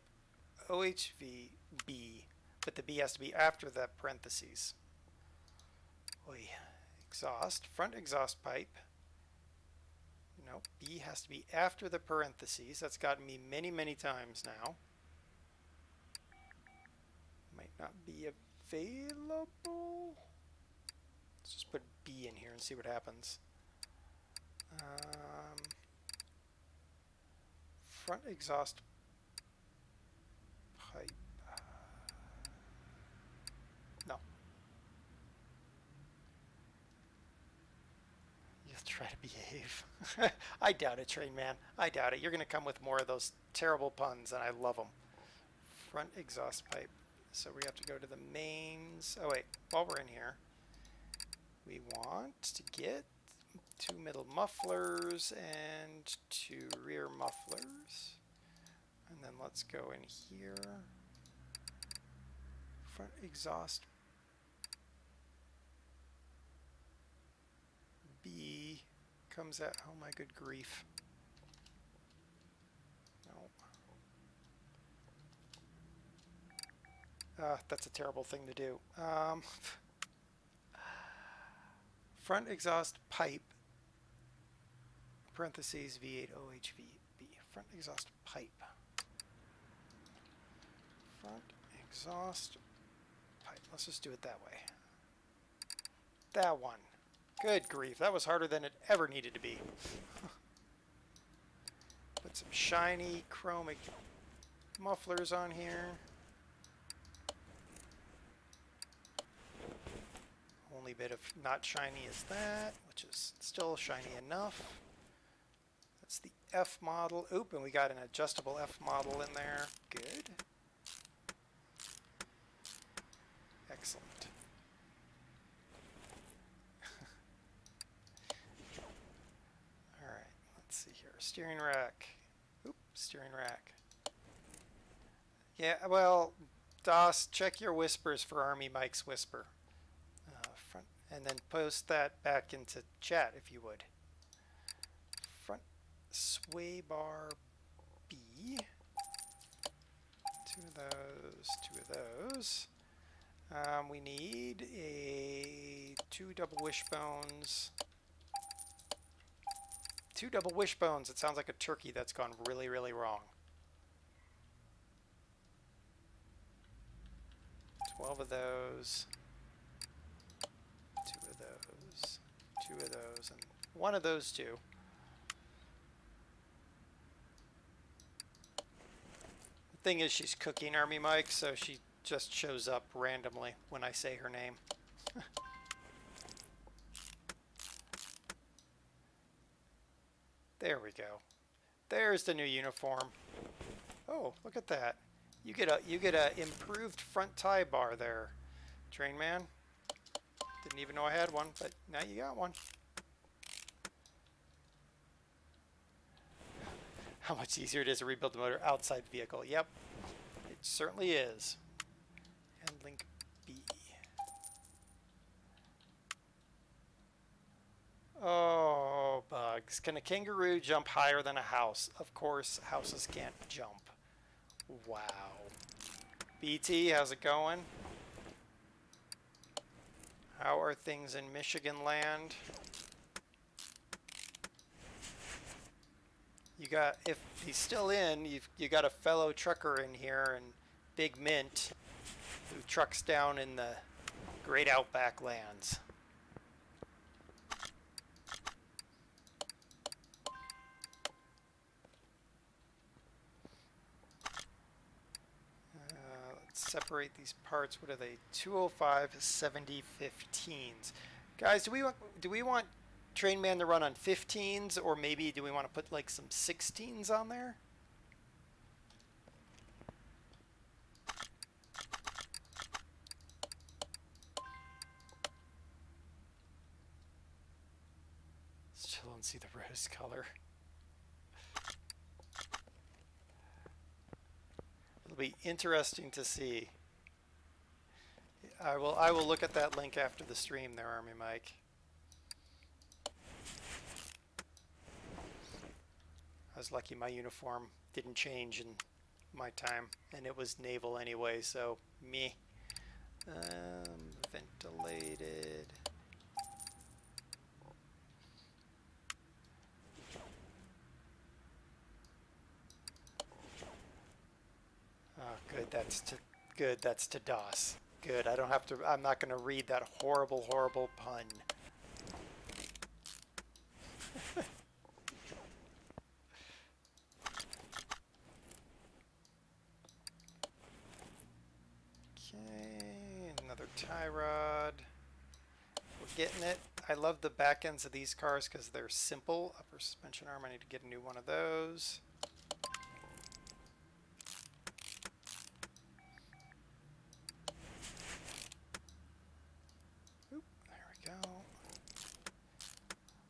OHV B, but the B has to be after the parentheses. Oy. Exhaust, front exhaust pipe. No, B has to be after the parentheses. That's gotten me many, many times now. Might not be available. Let's just put B in here and see what happens. Front exhaust pipe. No. You'll try to behave. I doubt it, Train Man. I doubt it. You're going to come with more of those terrible puns, and I love them. Front exhaust pipe. So we have to go to the mains. Oh, wait. While we're in here, we want to get 2 middle mufflers and 2 rear mufflers. And then let's go in here. Front exhaust B comes out. Oh my good grief. No. That's a terrible thing to do. Front exhaust pipe, parentheses V8 OHV B. Front exhaust pipe. Front exhaust pipe. Let's just do it that way. That one. Good grief. That was harder than it ever needed to be. Put some shiny chromic mufflers on here. Only bit of not shiny is that, which is still shiny enough. That's the F model. Oop, and we got an adjustable F model in there. Good. Excellent. Alright, let's see here. Steering rack. Oop, steering rack. Yeah, well, DOS, check your whispers for Army Mike's whisper. And then post that back into chat if you would. Front sway bar B. 2 of those, 2 of those. We need 2 double wishbones. 2 double wishbones. It sounds like a turkey that's gone really, really wrong. 12 of those. 2 of those. 2 of those. And 1 of those 2. The thing is, she's cooking Army Mike, so she just shows up randomly when I say her name. There we go. There's the new uniform. Oh, look at that. You get a improved front tie bar there, Train Man. Didn't even know I had one, but now you got one. How much easier it is to rebuild the motor outside the vehicle. Yep, it certainly is. And link B. Oh, bugs. Can a kangaroo jump higher than a house? Of course, houses can't jump. Wow. BT, how's it going? How are things in Michigan land? You got, if he's still in, you got a fellow trucker in here in Big Mint who trucks down in the Great Outback lands. Let's separate these parts. What are they? 205 70 15s. Guys, do we want Train Man to run on 15s, or maybe do we want to put like some 16s on there? Still don't see the rose color. It'll be interesting to see. I will look at that link after the stream there, Army Mike. I was lucky my uniform didn't change in my time, and it was naval anyway, so meh. Ventilated. Oh, good. That's to DOS. Good. I don't have to. I'm not going to read that horrible, horrible pun. Okay, another tie rod. We're getting it. I love the back ends of these cars because they're simple. Upper suspension arm. I need to get a new one of those.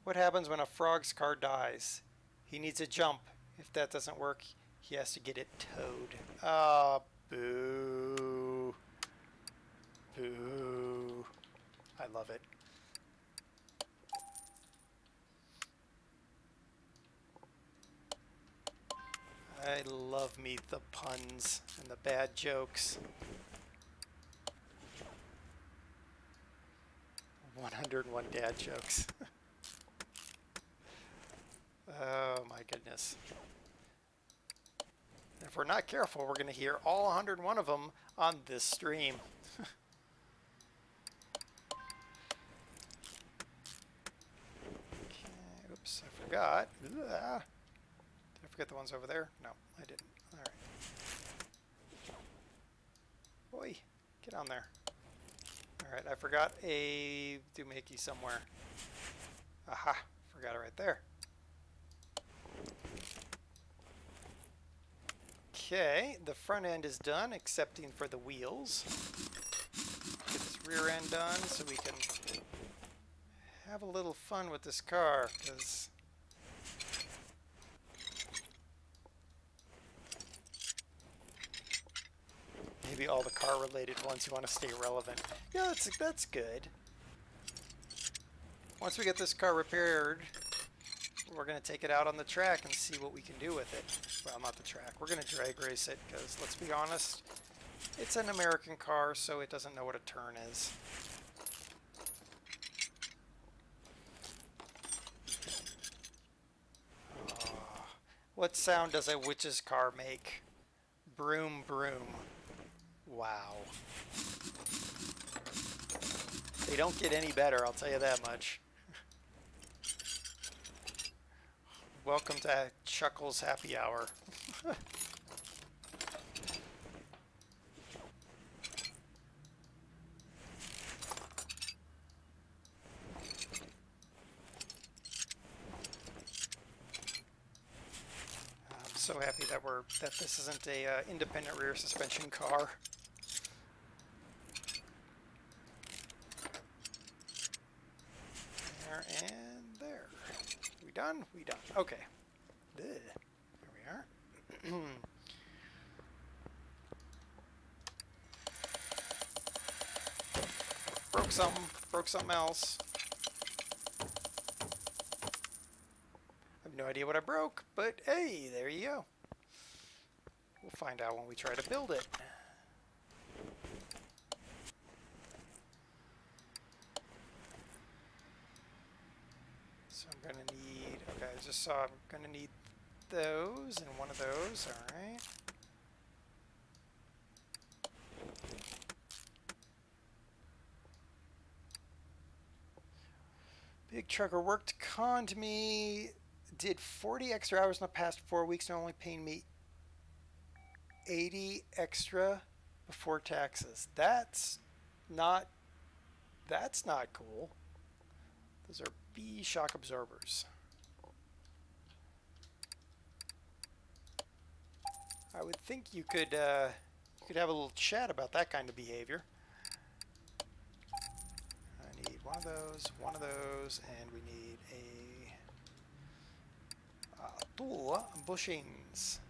What happens when a frog's car dies? He needs a jump. If that doesn't work, he has to get it towed. Ah, boo. Boo. I love it. I love me the puns and the bad jokes. 101 dad jokes. Oh my goodness. If we're not careful, we're going to hear all 101 of them on this stream. Okay, oops, I forgot. Did I forget the ones over there? No, I didn't. All right. Boy, get on there. All right, I forgot a doohickey somewhere. Aha, forgot it right there. Okay, the front end is done, excepting for the wheels. Get this rear end done so we can have a little fun with this car, because maybe all the car-related ones you want to stay relevant. Yeah, that's good. Once we get this car repaired, we're going to take it out on the track and see what we can do with it. Well, not the track. We're going to drag race it because, let's be honest, it's an American car, so it doesn't know what a turn is. What sound does a witch's car make? Broom, broom. Wow. They don't get any better, I'll tell you that much. Welcome to Chuckles Happy Hour. I'm so happy that this isn't a independent rear suspension car. There and there. We done? We done. Okay. There we are. Broke something else. no idea what I broke, but hey, there you go. We'll find out when we try to build it. So I'm going to need, okay, I just saw I'm going to need those and one of those, alright. Big trucker worked, conned me, did 40 extra hours in the past 4 weeks and only paying me 80 extra before taxes. That's not cool. Those are B shock absorbers. I would think you could have a little chat about that kind of behavior. I need one of those, and we need a two bushings.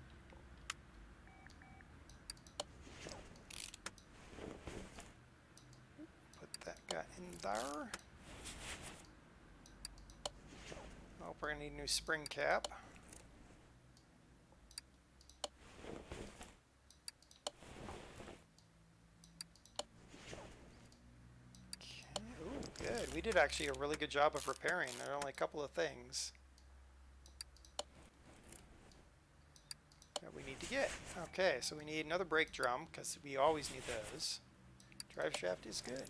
Put that guy in there. Oh, we're gonna need a new spring cap. Good. We did actually a really good job of repairing. There are only a couple of things that we need to get. Okay, so we need another brake drum because we always need those. Drive shaft is good.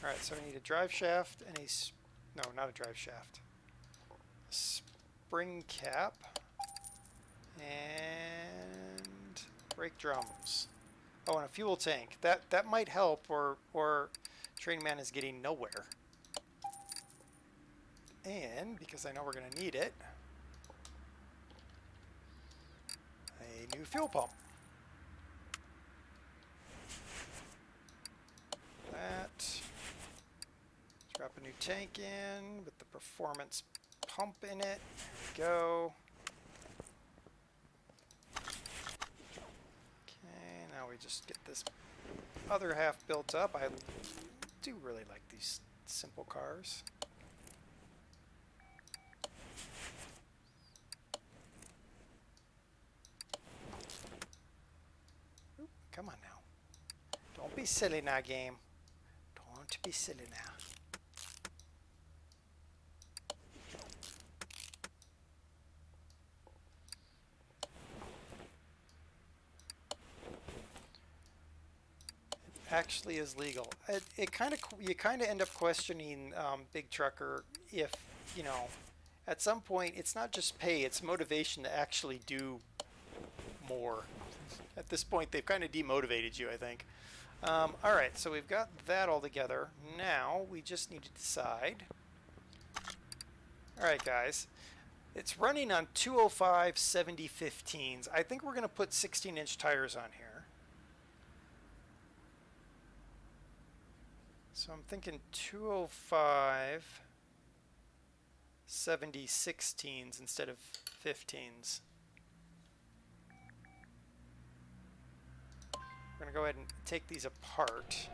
Alright, so we need a drive shaft and no, not a drive shaft. A spring cap and brake drums. Oh, and a fuel tank. That might help, or Train Man is getting nowhere. And because I know we're going to need it, a new fuel pump. That. Drop a new tank in with the performance pump in it. There we go. Now we just get this other half built up. I do really like these simple cars. Oop, come on now. Don't be silly now, game. Don't be silly now. Actually is legal. You kind of end up questioning Big Trucker if, you know, at some point it's not just pay, it's motivation to actually do more. At this point they've kind of demotivated you, I think. Alright, so we've got that all together. Now we just need to decide. Alright guys, it's running on 205 70/15s. I think we're going to put 16-inch tires on here. So I'm thinking 205 70/16s instead of 15s. We're going to go ahead and take these apart.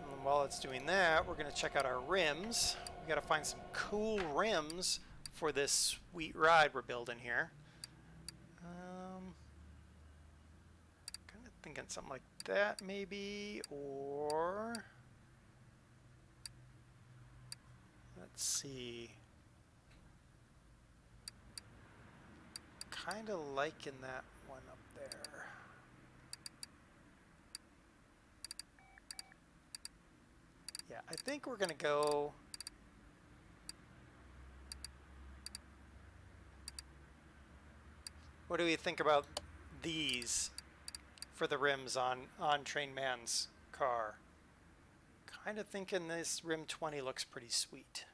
And while it's doing that, we're going to check out our rims. We got to find some cool rims for this sweet ride we're building here. Kind of thinking something like that maybe, or let's see, kind of liking that one up there. Yeah, I think we're gonna go what do we think about these for the rims on Train Man's car? Kind of thinking this rim 20 looks pretty sweet.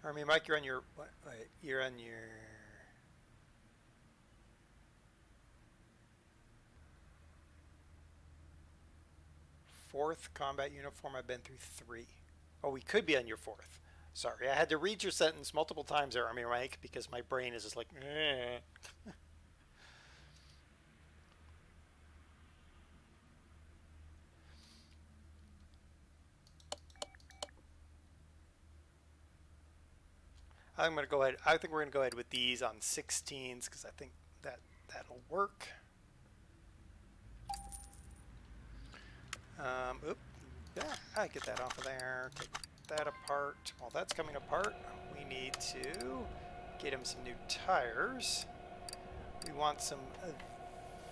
Army Mike, you're on your what? You're on your 4th combat uniform. I've been through 3. Oh, we could be on your 4th. Sorry, I had to read your sentence multiple times there, Army Mike, because my brain is just like, eh. I'm going to go ahead. I think we're going to go ahead with these on 16s because I think that'll work. Oop. Yeah, I get that off of there. Take that apart. While that's coming apart, we need to get him some new tires. We want some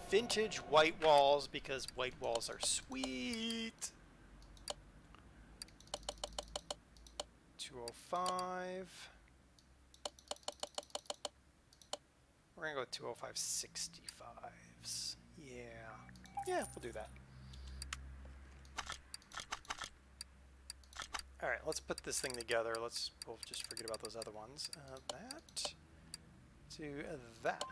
vintage white walls because white walls are sweet. 205. We're going to go with 205 65s. Yeah, we'll do that. All right, let's put this thing together. We'll just forget about those other ones. That to that.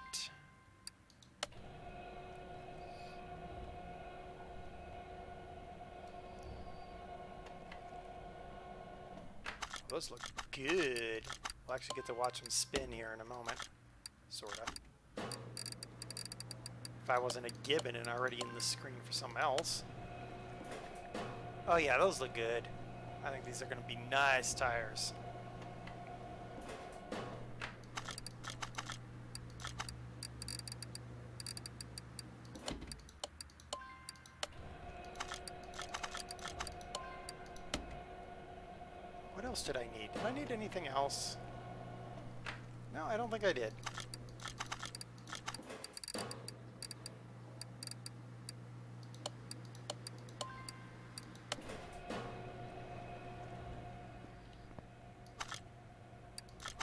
Those look good. We'll actually get to watch them spin here in a moment. Sorta. If I wasn't a gibbon and already in the screen for something else. Oh yeah, those look good. I think these are going to be nice tires. What else did I need? Did I need anything else? No, I don't think I did.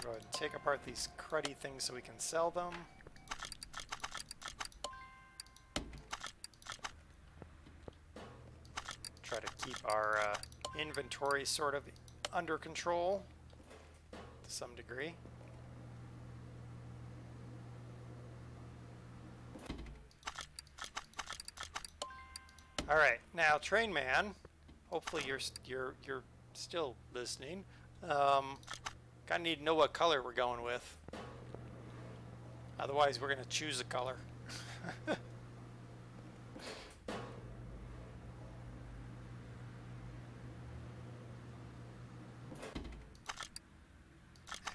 Go ahead and take apart these cruddy things so we can sell them. Try to keep our inventory sort of under control to some degree. All right, now Train Man, hopefully you're still listening. Kind of need to know what color we're going with. Otherwise, we're going to choose a color.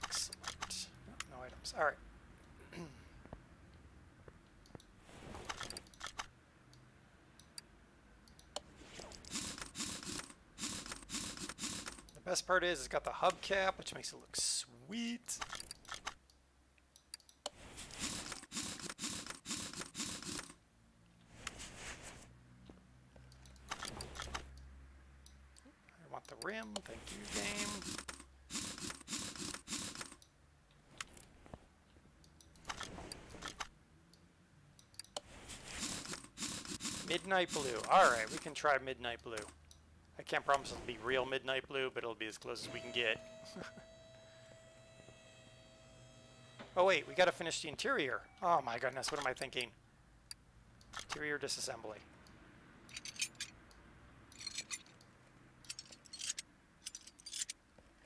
Excellent. No items. All right. The best part is it's got the hubcap, which makes it look sweet. I want the rim. Thank you, game. Midnight blue. All right, we can try midnight blue. I can't promise it'll be real midnight blue, but it'll be as close as we can get. Oh wait, we gotta finish the interior. Oh my goodness, what am I thinking? Interior disassembly.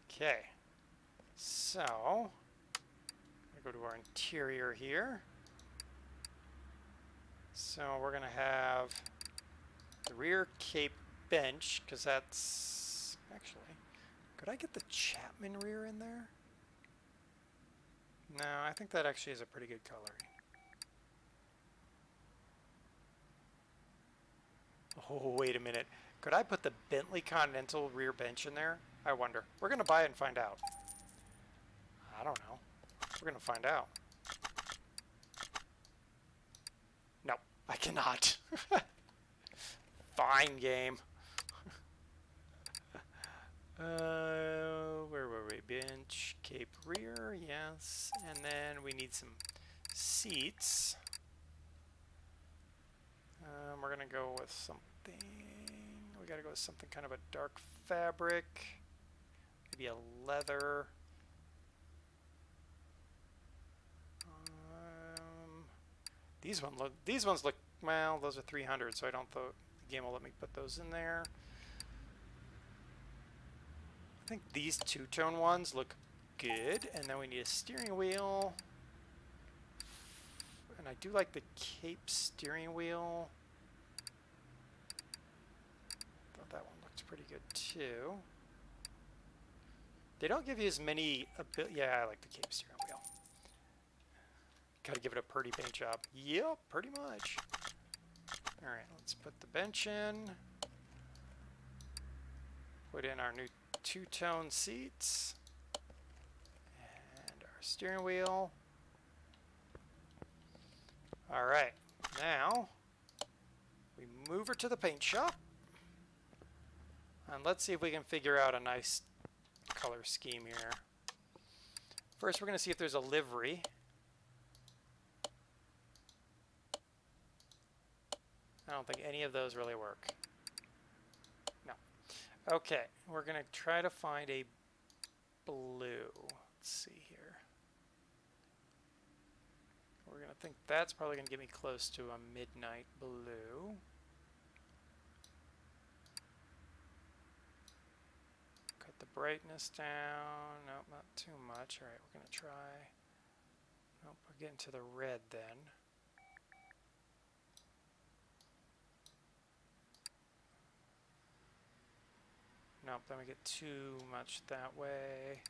Okay, so I go to our interior here. So we're gonna have the rear cape bench, because that's actually, could I get the Chapman rear in there? No, I think that actually is a pretty good coloring. Oh, wait a minute. Could I put the Bentley Continental rear bench in there? I wonder. We're going to buy it and find out. I don't know. We're going to find out. No, I cannot. Fine, game. Where were we? Bench, cape rear, yes. And then we need some seats. We're going to go with something. We got to go with something kind of a dark fabric. Maybe a leather. These ones look, well, those are 300, so I don't the game will let me put those in there. I think these two-tone ones look good, and then we need a steering wheel. And I do like the cape steering wheel. Thought that one looked pretty good too. They don't give you as many yeah, I like the cape steering wheel. Gotta give it a pretty paint job. Yep, pretty much. Alright, let's put the bench in. Put in our new two-tone seats. And our steering wheel. Alright, now we move her to the paint shop. And let's see if we can figure out a nice color scheme here. First, we're going to see if there's a livery. I don't think any of those really work. No. Okay, we're going to try to find a blue. Let's see here. We're going to think that's probably going to get me close to a midnight blue. Cut the brightness down. Nope, not too much. Alright, we're going to try. Nope, we're getting to the red then. Nope, then we get too much that way.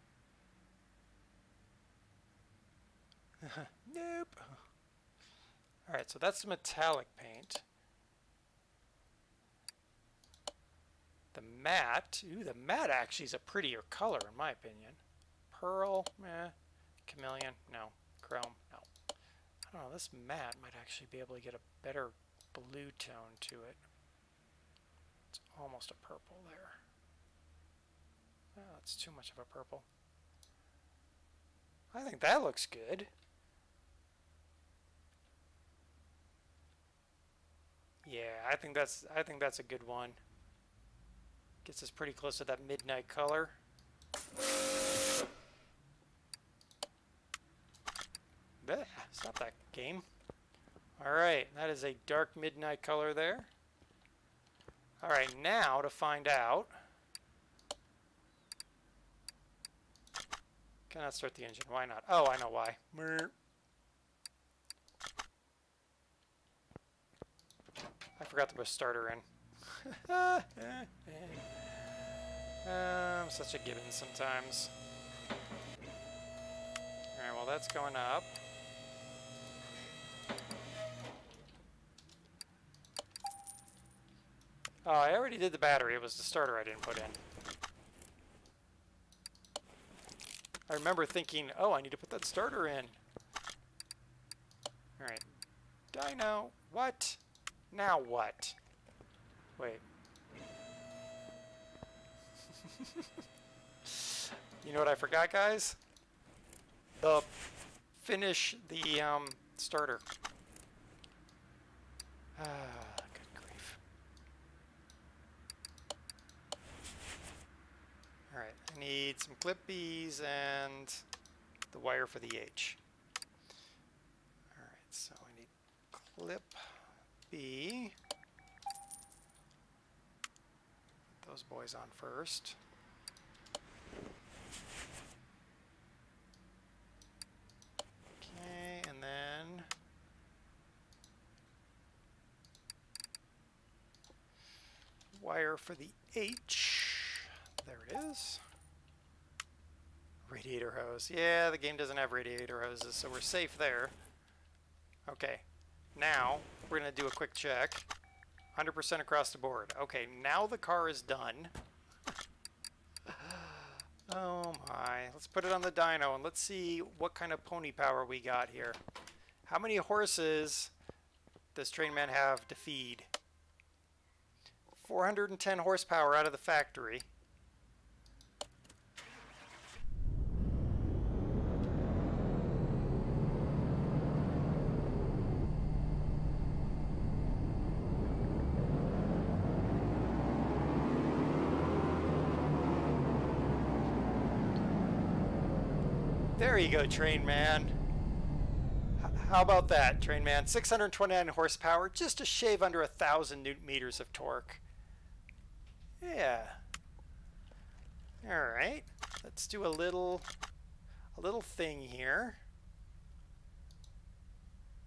Nope. Alright, so that's the metallic paint. The matte, ooh, the matte actually is a prettier color in my opinion. Pearl, meh. Chameleon, no. Chrome, no. I don't know, this matte might actually be able to get a better blue tone to it. It's almost a purple there. Oh, that's too much of a purple. I think that looks good. Yeah, I think that's a good one. Gets us pretty close to that midnight color. Blech, stop that game. Alright, that is a dark midnight color there. Alright, now to find out. Cannot start the engine. Why not? Oh, I know why. I forgot to put a starter in. I'm such a gibbon sometimes. Alright, well that's going up. Oh, I already did the battery. It was the starter I didn't put in. I remember thinking, oh, I need to put that starter in. Alright. Dyno. What? Now what? Wait. You know what I forgot, guys? Finish the starter. Ah, good grief. Alright, I need some clip B's and the wire for the H. Alright, so I need clip B. Put those boys on first. Okay, and then wire for the H. There it is. Radiator hose. Yeah, the game doesn't have radiator hoses, so we're safe there. Okay, now we're going to do a quick check. 100% across the board. Okay, now the car is done. Oh my. Let's put it on the dyno and let's see what kind of pony power we got here. How many horses does Trainman have to feed? 410 horsepower out of the factory. There you go, Trainman. How about that, Train Man? 629 horsepower, just a shave under 1,000 newton meters of torque. Yeah. All right. Let's do a little thing here.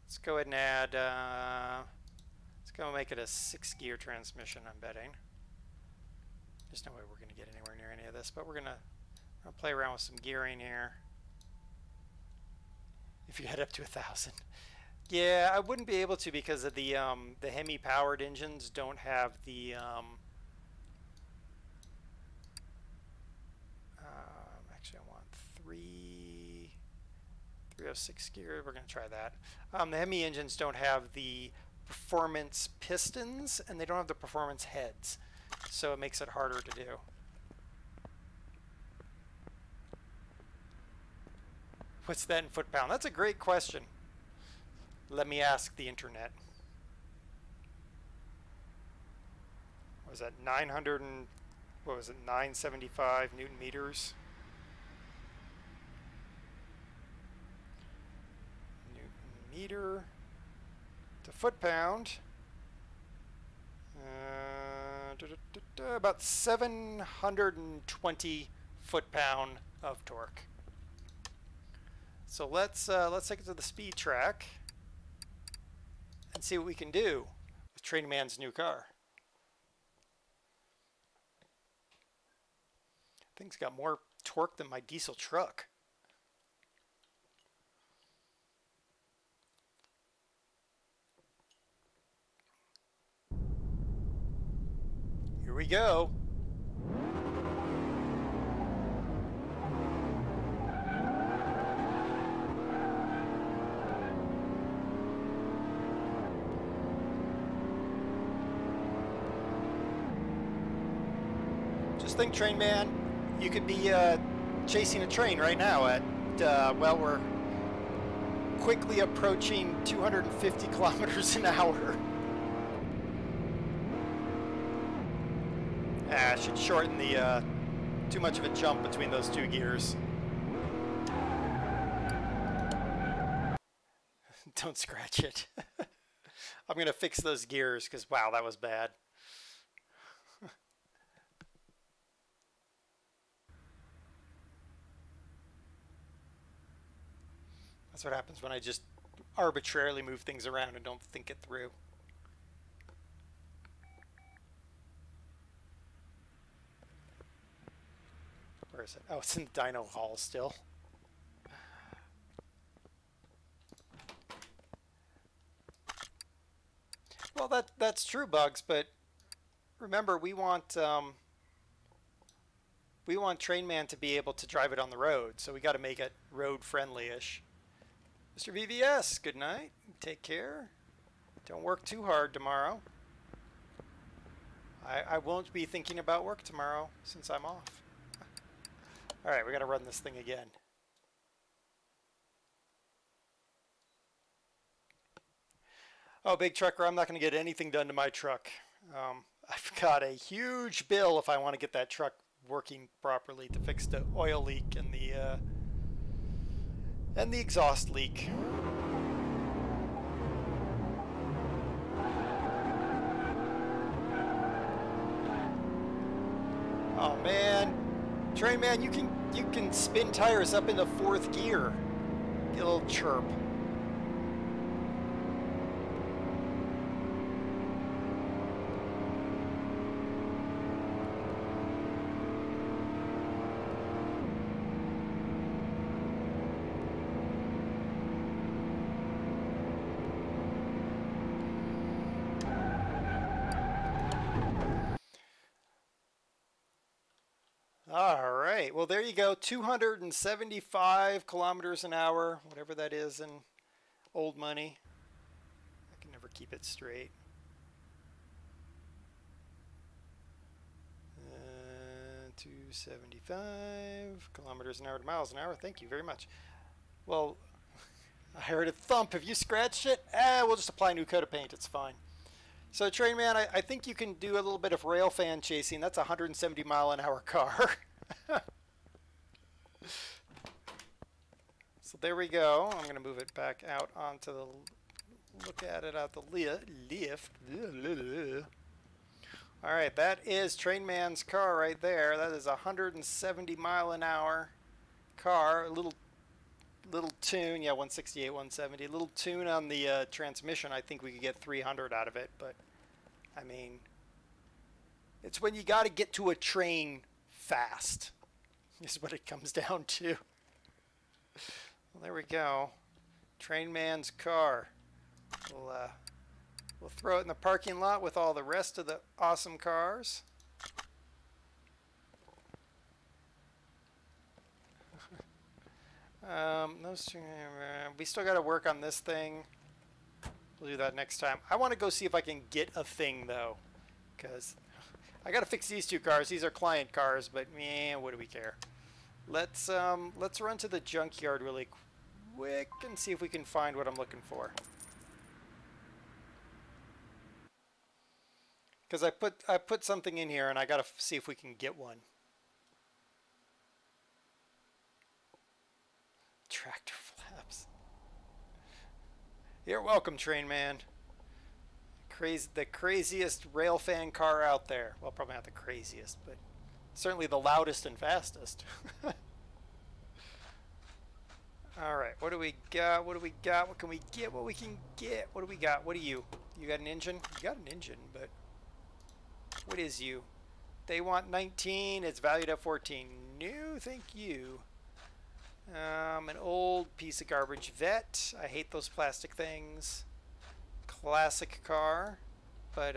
Let's go ahead and add. Let's go make it a 6-gear transmission. I'm betting. There's no way we're going to get anywhere near any of this, but we're gonna play around with some gearing here. If you head up to 1,000. Yeah, I wouldn't be able to because of the Hemi-powered engines don't have the actually I want 306 gear. We're going to try that. The Hemi engines don't have the performance pistons and they don't have the performance heads, so it makes it harder to do. What's that in foot-pound? That's a great question. Let me ask the internet. What was that 900 and what was it 975 Newton meters? Newton meter to foot-pound. About 720 foot-pound of torque. So let's take it to the speed track and see what we can do with Train Man's new car. Thing's got more torque than my diesel truck. Here we go. Just think, Train Man, you could be chasing a train right now at, well, we're quickly approaching 250 kilometers an hour. I should shorten the, too much of a jump between those two gears. Don't scratch it. I'm going to fix those gears because, wow, that was bad. That's what happens when I just arbitrarily move things around and don't think it through. Where is it? Oh, it's in the dyno hall still. Well, that's true, Bugs, but remember, we want Train Man to be able to drive it on the road, so we got to make it road friendly-ish. Mr. VVS, good night. Take care. Don't work too hard tomorrow. I won't be thinking about work tomorrow since I'm off. All right, we got to run this thing again. Oh, big trucker, I'm not going to get anything done to my truck. I've got a huge bill if I want to get that truck working properly to fix the oil leak and the exhaust leak. Oh man, Train Man, you can spin tires up into 4th gear. Get a little chirp. All right, well, there you go. 275 kilometers an hour, whatever that is in old money. I can never keep it straight. 275 kilometers an hour to miles an hour. Thank you very much. Well, I heard a thump. Have you scratched it? We'll just apply a new coat of paint. It's fine. So, Train Man, I think you can do a little bit of rail fan chasing. That's a 170 mile an hour car. So there we go. I'm going to move it back out onto the, look at it out the lift. All right, that is Train Man's car right there. That is a 170-mile-an-hour car. A little tune, yeah, 168, 170. A little tune on the transmission. I think we could get 300 out of it, but I mean, it's when you got to get to a train fast. Is what it comes down to. Well, there we go. Train Man's car. We'll throw it in the parking lot with all the rest of the awesome cars. We still got to work on this thing. We'll do that next time. I want to go see if I can get a thing though, because I got to fix these two cars. These are client cars, but man, what do we care? Let's run to the junkyard really quick and see if we can find what I'm looking for. Because I put something in here and I got to see if we can get one. Tractor flaps. You're welcome, Train Man. The craziest railfan car out there. Well, probably not the craziest, but certainly the loudest and fastest. All right, what do we got? What do we got? What can we get? What we can get? What do we got? What do you? You got an engine? You got an engine, but what is you? They want 19. It's valued at 14. No, thank you. An old piece of garbage vet. I hate those plastic things. Classic car, but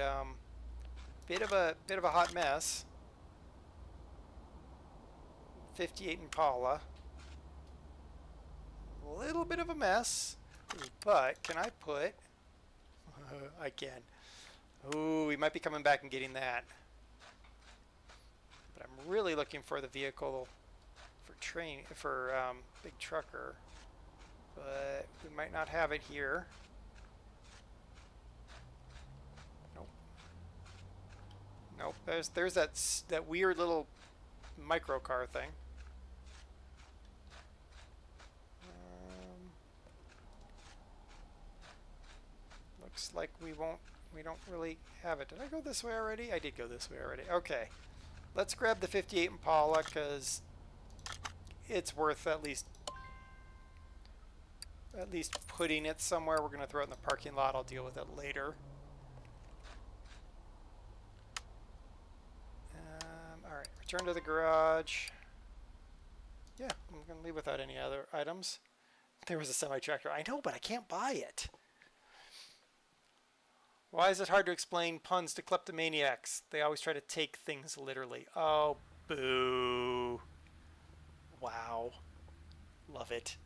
bit of a hot mess. 58 Impala. A little bit of a mess, but can I put? I can. Ooh, we might be coming back and getting that. But I'm really looking for the vehicle for big trucker, but we might not have it here. Nope. There's that weird little micro car thing. Looks like we don't really have it. Did I go this way already? I did go this way already. Okay. Let's grab the 58 Impala because it's worth at least putting it somewhere. We're going to throw it in the parking lot. I'll deal with it later. Alright, return to the garage. Yeah, I'm going to leave without any other items. There was a semi-tractor. I know, but I can't buy it. Why is it hard to explain puns to kleptomaniacs? They always try to take things literally. Oh, boo. Wow. Love it.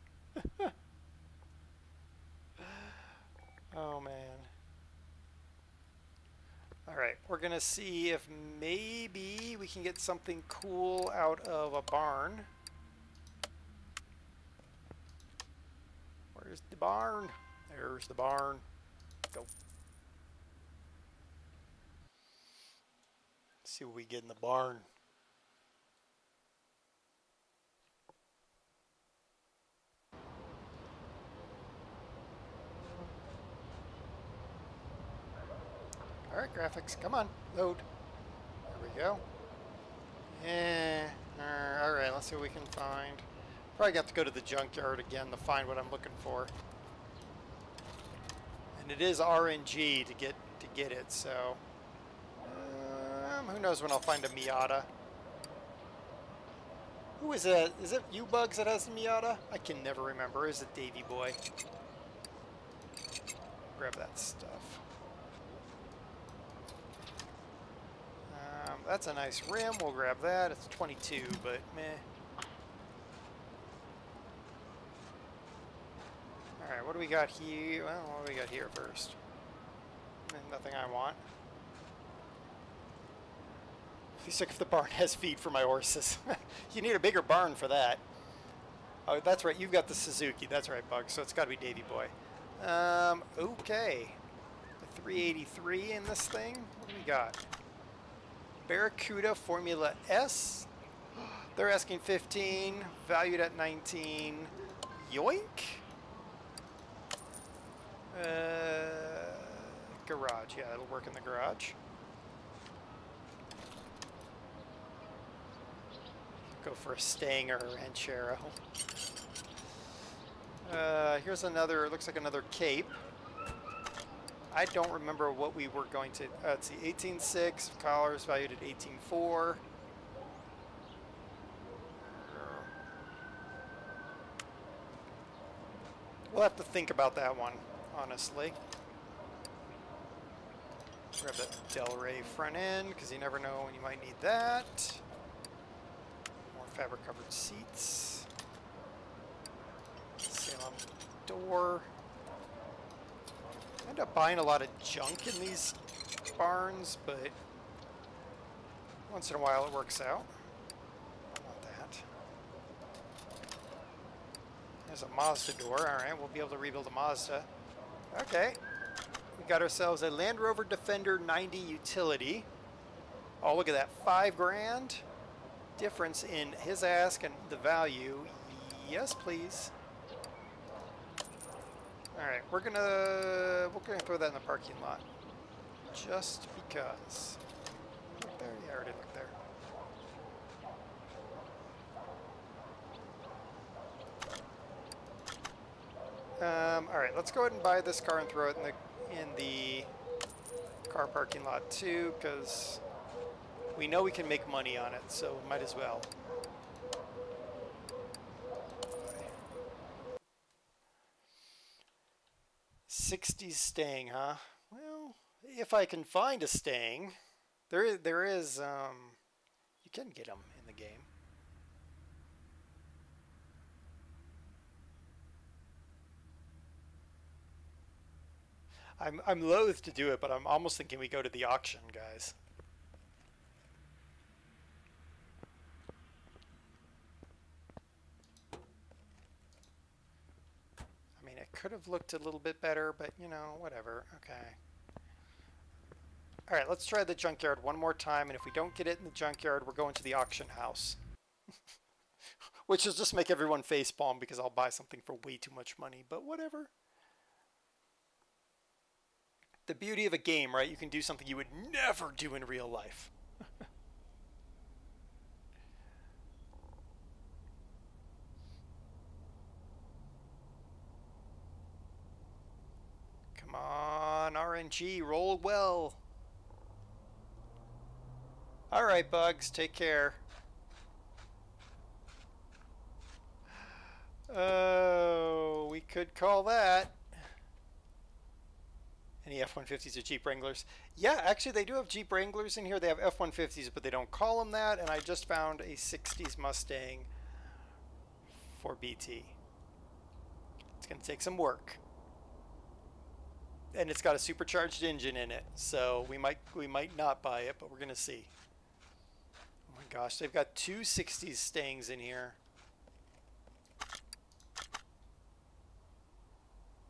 Oh, man. Alright, we're going to see if maybe we can get something cool out of a barn. Where's the barn? There's the barn. Go. Let's see what we get in the barn. Alright, graphics, come on, load. There we go. Alright, let's see what we can find. Probably got to go to the junkyard again to find what I'm looking for. And it is RNG to get it, so who knows when I'll find a Miata. Who is it? Is it U-Bugs that has the Miata? I can never remember. Is it Davy Boy? Grab that stuff. That's a nice rim. We'll grab that. It's 22, but meh. Alright, what do we got here? Well, what do we got here first? Nothing I want. Be sick if the barn has feed for my horses. You need a bigger barn for that. Oh, that's right. You've got the Suzuki. That's right, Bug. So it's got to be Davy Boy. Okay. The 383 in this thing. What do we got? Barracuda Formula S. They're asking 15, valued at 19. Yoink! Garage. Yeah, it'll work in the garage. Go for a Stang or a Ranchero. Here's another, looks like another Cape. I don't remember what we were going to, let's see, 18.6, collars valued at 18.4. We'll have to think about that one, honestly. Grab that Del Rey front end, because you never know when you might need that. More fabric-covered seats. Salem door. I end up buying a lot of junk in these barns, but once in a while it works out. I want that. There's a Mazda door. Alright, we'll be able to rebuild a Mazda. Okay. We got ourselves a Land Rover Defender 90 utility. Oh, look at that. 5 grand difference in his ask and the value. Yes, please. Alright, we're gonna throw that in the parking lot. Just because. Look there? Yeah, I already looked there. Alright, let's go ahead and buy this car and throw it in the car parking lot too, because we know we can make money on it, so might as well. 60s Stang, huh? Well, if I can find a Stang, there is you can get them in the game. I'm loath to do it, but I'm almost thinking we go to the auction, guys. I mean, it could have looked a little bit better, but you know, whatever. Okay. All right, let's try the junkyard one more time, and if we don't get it in the junkyard, we're going to the auction house. Which is just make everyone facepalm because I'll buy something for way too much money, but whatever. The beauty of a game, right? You can do something you would never do in real life. Come on, RNG, roll well. All right, Bugs, take care. Oh, we could call that. Any F-150s or Jeep Wranglers? Yeah, actually they do have Jeep Wranglers in here. They have F-150s, but they don't call them that. And I just found a 60s Mustang for BT. It's going to take some work. And it's got a supercharged engine in it. So we might not buy it, but we're going to see. Oh my gosh, they've got 2 60s Stangs in here.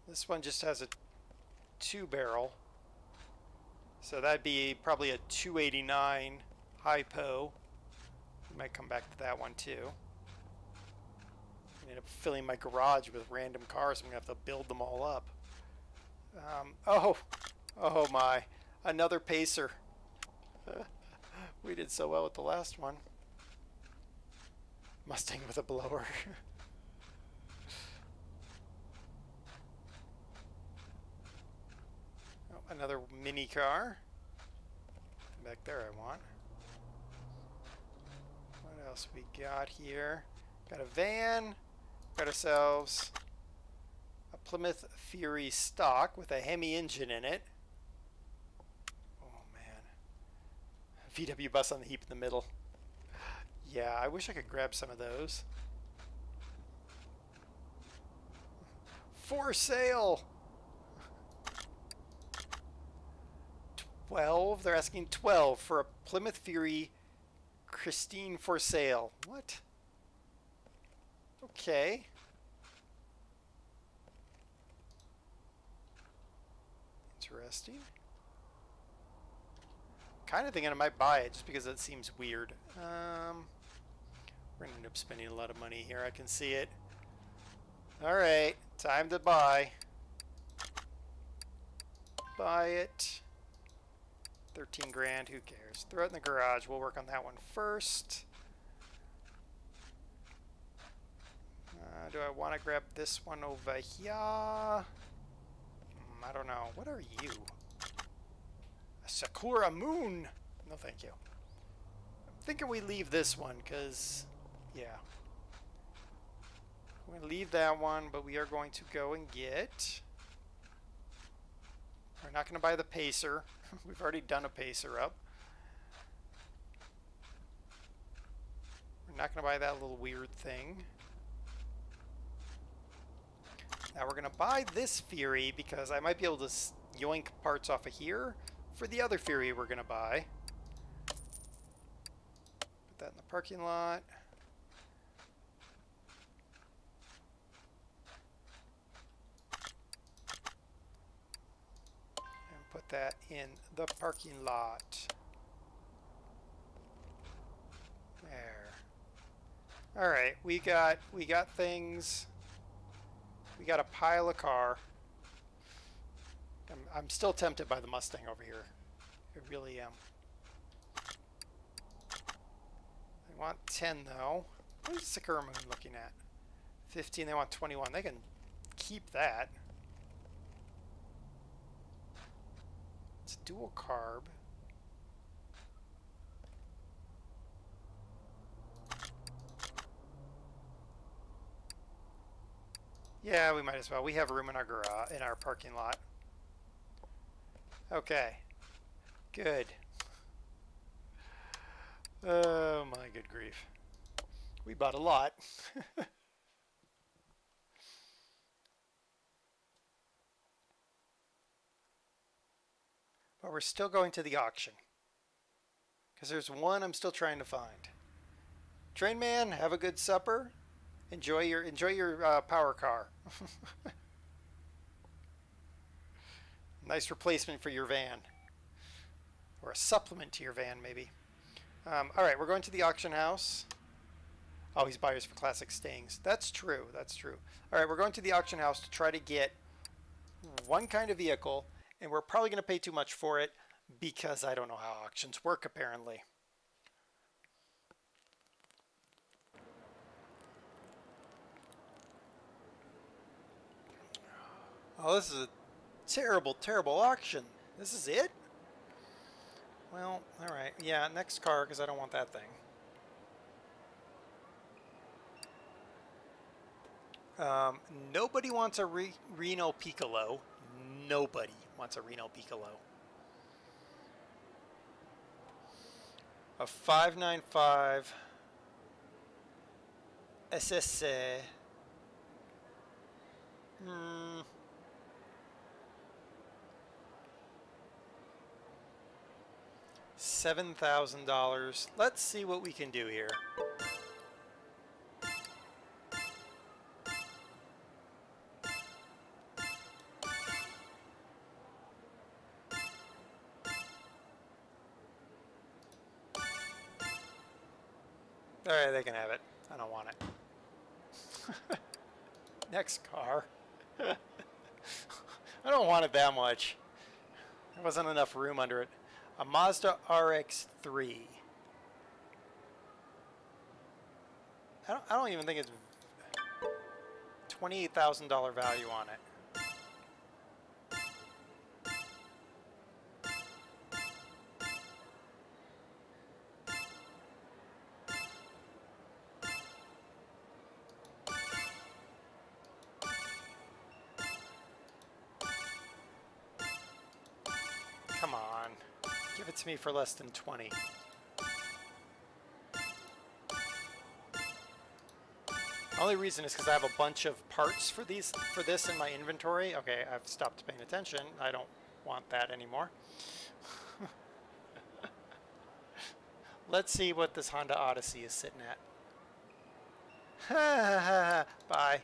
This one just has a 2-barrel, so that'd be probably a 289 hypo. We might come back to that one too. I end up filling my garage with random cars. I'm gonna have to build them all up. Oh my, another Pacer. We did so well with the last one. Mustang with a blower. Another mini car. Back there I want. What else we got here? Got a van. Got ourselves a Plymouth Fury stock with a Hemi engine in it. Oh man. VW bus on the heap in the middle. Yeah, I wish I could grab some of those. For sale! 12? They're asking 12 for a Plymouth Fury Christine for sale. What? Okay. Interesting. Kind of thinking I might buy it just because it seems weird. We're going to end up spending a lot of money here. I can see it. Alright, time to buy. Buy it. 13 grand, who cares? Throw it in the garage. We'll work on that one first. Do I want to grab this one over here? I don't know. What are you? A Sakura Moon? No, thank you. I'm thinking we leave this one, because, yeah. We're going to leave that one, but we are going to go and get... We're not going to buy the Pacer. We've already done a Pacer up. We're not going to buy that little weird thing. Now we're going to buy this Fury because I might be able to yoink parts off of here for the other Fury we're going to buy. Put that in the parking lot. And put that in the parking lot. There. All right, we got things. We got a pile of car. I'm still tempted by the Mustang over here. I really am. They want 10 though. What is Sakura Moon looking at? 15, they want 21. They can keep that. It's dual carb. Yeah, we might as well. We have room in our garage, in our parking lot. Okay. Good. Oh my good grief. We bought a lot. But we're still going to the auction. Because there's one I'm still trying to find. Train man, have a good supper. Enjoy your power car. Nice replacement for your van. Or a supplement to your van, maybe. Alright, we're going to the auction house. Oh, he's buyers for classic Stings. That's true, that's true. Alright, we're going to the auction house to try to get one kind of vehicle, and we're probably going to pay too much for it because I don't know how auctions work, apparently. Oh, this is a terrible, terrible auction. This is it? Well, alright. Yeah, next car, because I don't want that thing. Nobody wants a Reno Piccolo. Nobody wants a Reno Piccolo. A 595 SSC. $7,000. Let's see what we can do here. Alright, they can have it. I don't want it. Next car. I don't want it that much. There wasn't enough room under it. A Mazda RX-3. I don't even think it's $28,000 value on it. Come on. Give it to me for less than 20. The only reason is because I have a bunch of parts for this in my inventory. Okay, I've stopped paying attention. I don't want that anymore. Let's see what this Honda Odyssey is sitting at. Bye.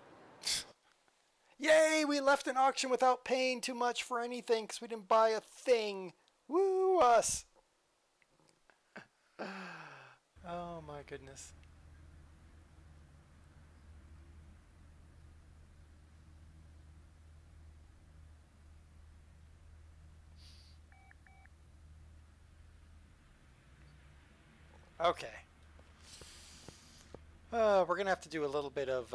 Yay, we left an auction without paying too much for anything because we didn't buy a thing. Woo us. Oh my goodness. Okay. We're going to have to do a little bit of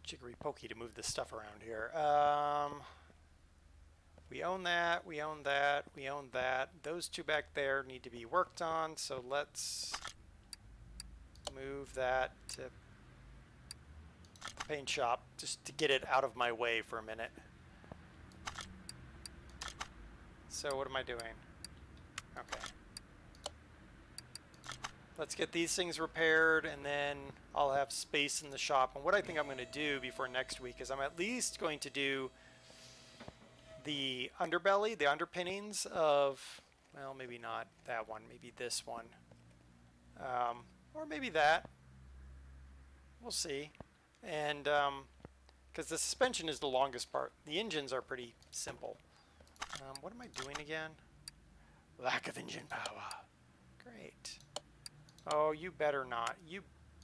jiggery pokey to move this stuff around here. We own that, we own that, we own that. Those two back there need to be worked on, so let's move that to the paint shop just to get it out of my way for a minute. So what am I doing? Okay. Let's get these things repaired, and then I'll have space in the shop. And what I think I'm going to do before next week is I'm at least going to do the underbelly, the underpinnings of, well, maybe not that one, maybe this one. Or maybe that. We'll see. And because the suspension is the longest part. The engines are pretty simple. What am I doing again? Lack of engine power. Great. Oh, you better not. You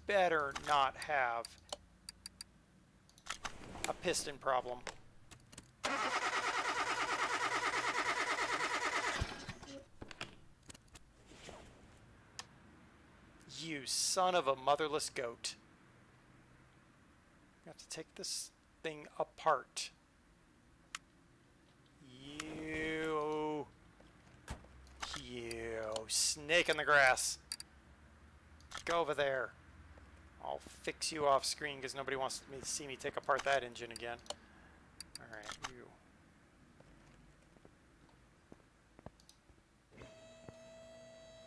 better not have a piston problem. You son of a motherless goat. I have to take this thing apart. You snake in the grass. Go over there. I'll fix you off screen because nobody wants me to see me take apart that engine again. Alright, you.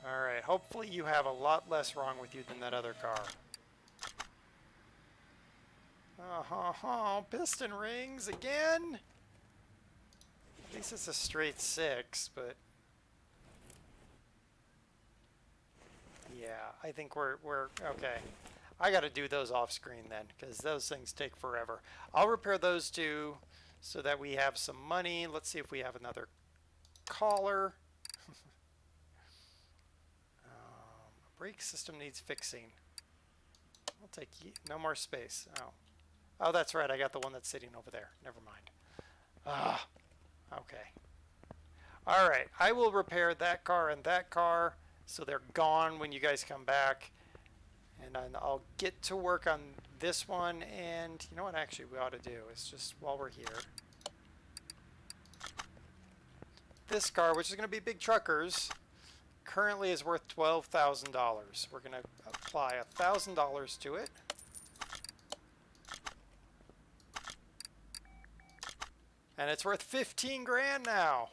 Alright, hopefully you have a lot less wrong with you than that other car. Oh, piston rings again? At least it's a straight 6, but yeah, I think we're okay. I got to do those off screen then, because those things take forever. I'll repair those two so that we have some money. Let's see if we have another collar. Brake system needs fixing. I'll take no more space. Oh, that's right. I got the one that's sitting over there. Never mind. Okay. All right. I will repair that car and that car so they're gone when you guys come back. And then I'll get to work on this one. And you know what actually we ought to do is just while we're here. This car, which is going to be big truckers, currently is worth $12,000. We're going to apply $1,000 to it. And it's worth 15 grand now.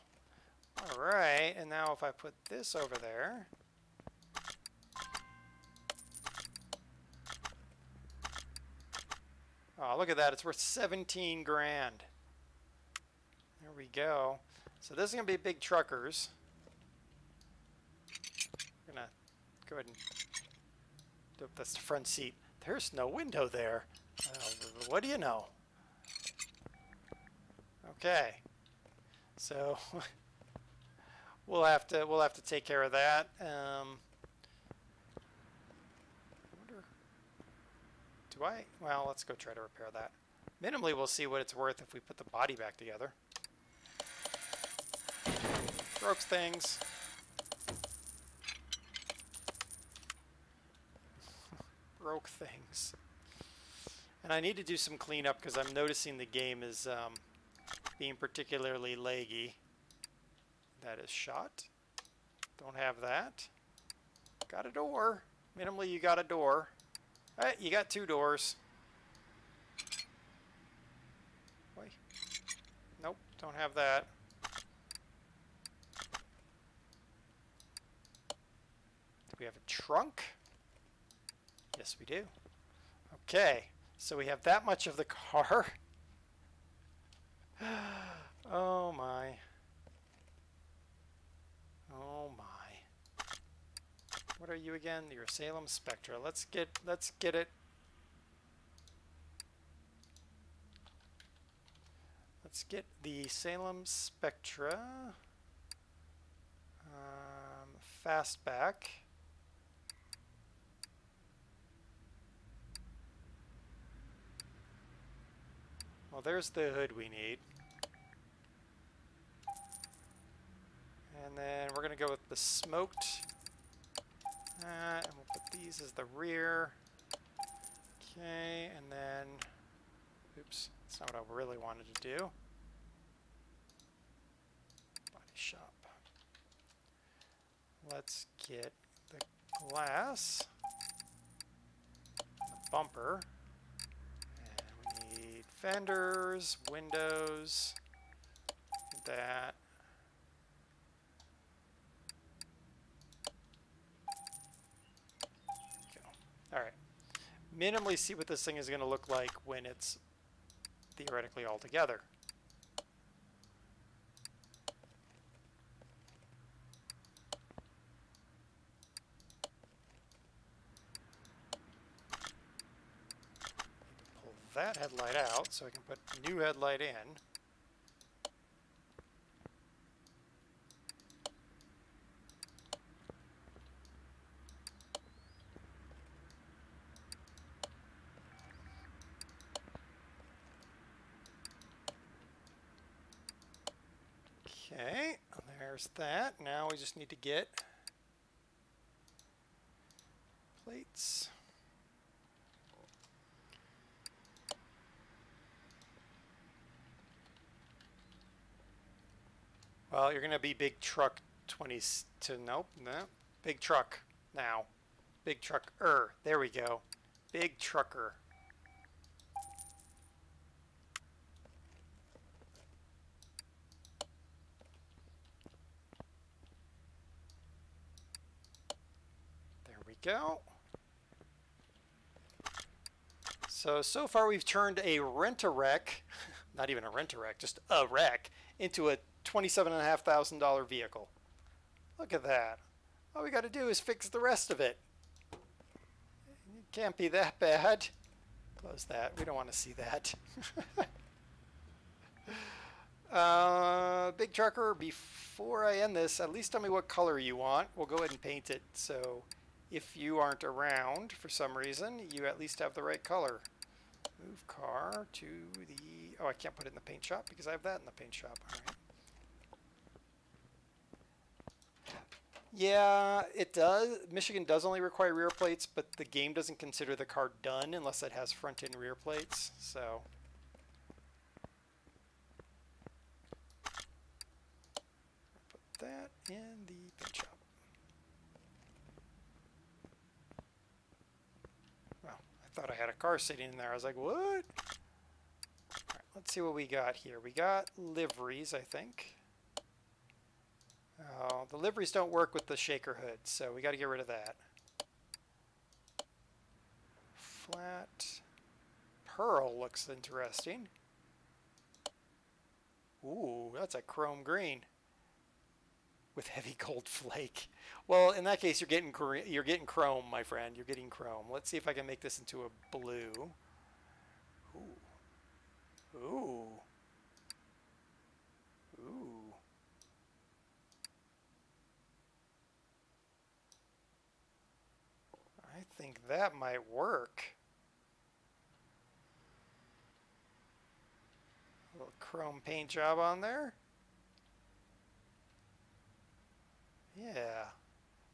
All right, and now if I put this over there. Oh, look at that. It's worth 17 grand. There we go. So this is going to be big truckers. I'm going to go ahead and... That's the front seat. There's no window there. What do you know? Okay. So we'll have to take care of that. Well, let's go try to repair that. Minimally, we'll see what it's worth if we put the body back together. Broke things. Broke things. And I need to do some cleanup because I'm noticing the game is being particularly laggy. That is shot. Don't have that. Got a door. Minimally, you got a door. All right, you got 2 doors. Wait. Nope, don't have that. Do we have a trunk? Yes, we do. Okay, so we have that much of the car. Oh my. Oh my. What are you again? You're Salem Spectra. Let's get it. Let's get the Salem Spectra fastback. Well, there's the hood we need. And then we're going to go with the smoked And we'll put these as the rear. Okay, and then, oops, that's not what I really wanted to do. Body shop. Let's get the glass, the bumper, and we need fenders, windows, that. All right. Minimally see what this thing is going to look like when it's theoretically all together. Pull that headlight out so I can put new headlight in. Okay, there's that. Now we just need to get plates. Well, you're going to be big truck 20 to, nope, no, big truck now. Big trucker, there we go. Big trucker. Go. So far we've turned a rent-a-wreck, not even a rent-a-wreck, just a wreck, into a $27,500 vehicle. Look at that. All we got to do is fix the rest of it. It can't be that bad. Close that. We don't want to see that. Big trucker, before I end this, at least tell me what color you want. We'll go ahead and paint it so if you aren't around for some reason, you at least have the right color. Move car to the... Oh, I can't put it in the paint shop because I have that in the paint shop. All right. Yeah, it does. Michigan does only require rear plates, but the game doesn't consider the car done unless it has front and rear plates. So... put that in the paint shop. Thought I had a car sitting in there. I was like, what? All right, let's see what we got here. We got liveries, I think. Oh, the liveries don't work with the shaker hood, so we got to get rid of that. Flat. Pearl looks interesting. Ooh, that's a chrome green with heavy gold flake. Well, in that case, you're getting chrome, my friend. You're getting chrome. Let's see if I can make this into a blue. Ooh. Ooh. Ooh. I think that might work. A little chrome paint job on there. Yeah.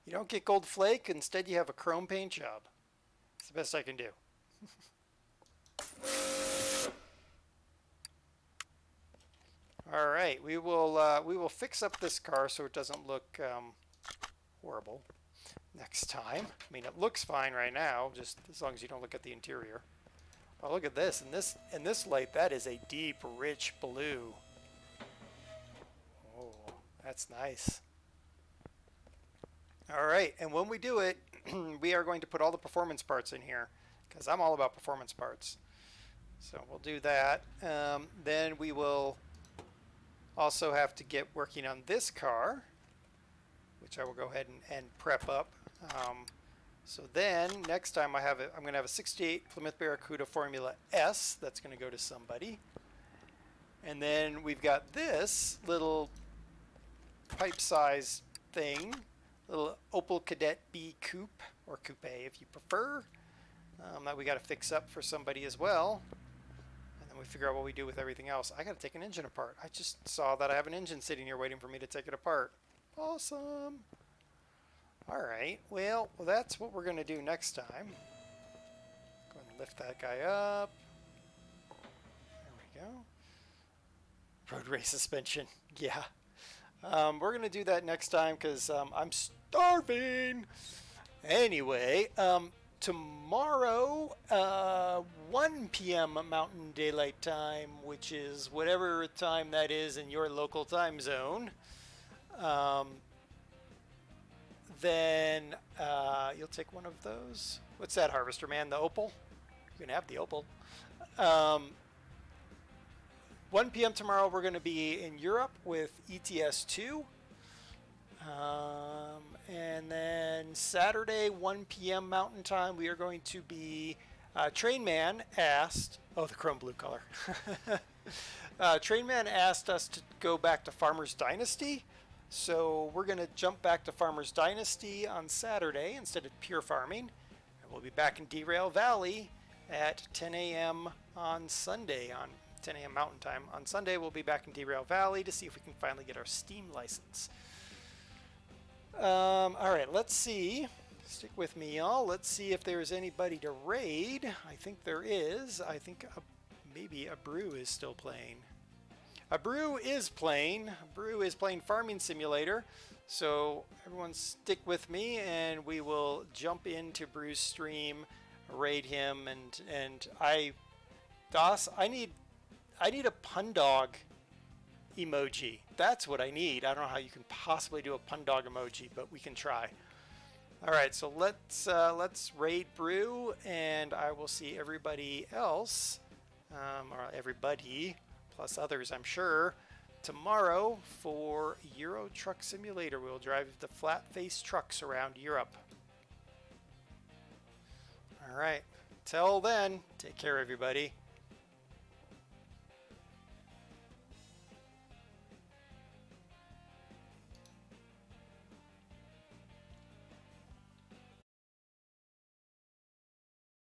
You don't get gold flake, instead you have a chrome paint job. It's the best I can do. All right, we will fix up this car so it doesn't look horrible next time. I mean, it looks fine right now, just as long as you don't look at the interior. Oh, look at this. In this light, that is a deep, rich blue. Oh, that's nice. All right, and when we do it, we are going to put all the performance parts in here because I'm all about performance parts. So we'll do that. Then we will also have to get working on this car, which I will go ahead and prep up. So then next time I'm going to have a 68 Plymouth Barracuda Formula S that's going to go to somebody. And then we've got this little pipe-sized thing. Little Opel Kadett B Coupe, or Coupe if you prefer, that we got to fix up for somebody as well. And then we figure out what we do with everything else. I got to take an engine apart. I just saw that I have an engine sitting here waiting for me to take it apart. Awesome. Alright, well, that's what we're going to do next time. Go ahead and lift that guy up. There we go. Road race suspension. Yeah. We're going to do that next time because I'm starving. Anyway, tomorrow, 1 p.m. Mountain Daylight Time, which is whatever time that is in your local time zone. Then you'll take one of those. What's that, Harvester Man? The Opal? You can have the Opal. 1 p.m. tomorrow, we're going to be in Europe with ETS2. And then Saturday, 1 p.m. Mountain Time, we are going to be... Trainman asked... Oh, the chrome blue color. Trainman asked us to go back to Farmer's Dynasty. So we're going to jump back to Farmer's Dynasty on Saturday instead of Pure Farming. And we'll be back in Derail Valley at 10 a.m. on Sunday, on 10 a.m. Mountain Time. On Sunday, we'll be back in Derail Valley to see if we can finally get our Steam license. All right, let's see. Stick with me, y'all. Let's see if there's anybody to raid. I think there is. I think maybe a Brew is still playing. A Brew is playing. Brew is playing Farming Simulator. So everyone stick with me and we will jump into Brew's stream, raid him, and DOS, I need a pun dog emoji. That's what I need. I don't know how you can possibly do a pun dog emoji, but we can try. All right, so let's raid Brew, and I will see everybody else, or everybody plus others, I'm sure, tomorrow for Euro Truck Simulator. We'll drive the flat-faced trucks around Europe. All right, till then, take care, everybody.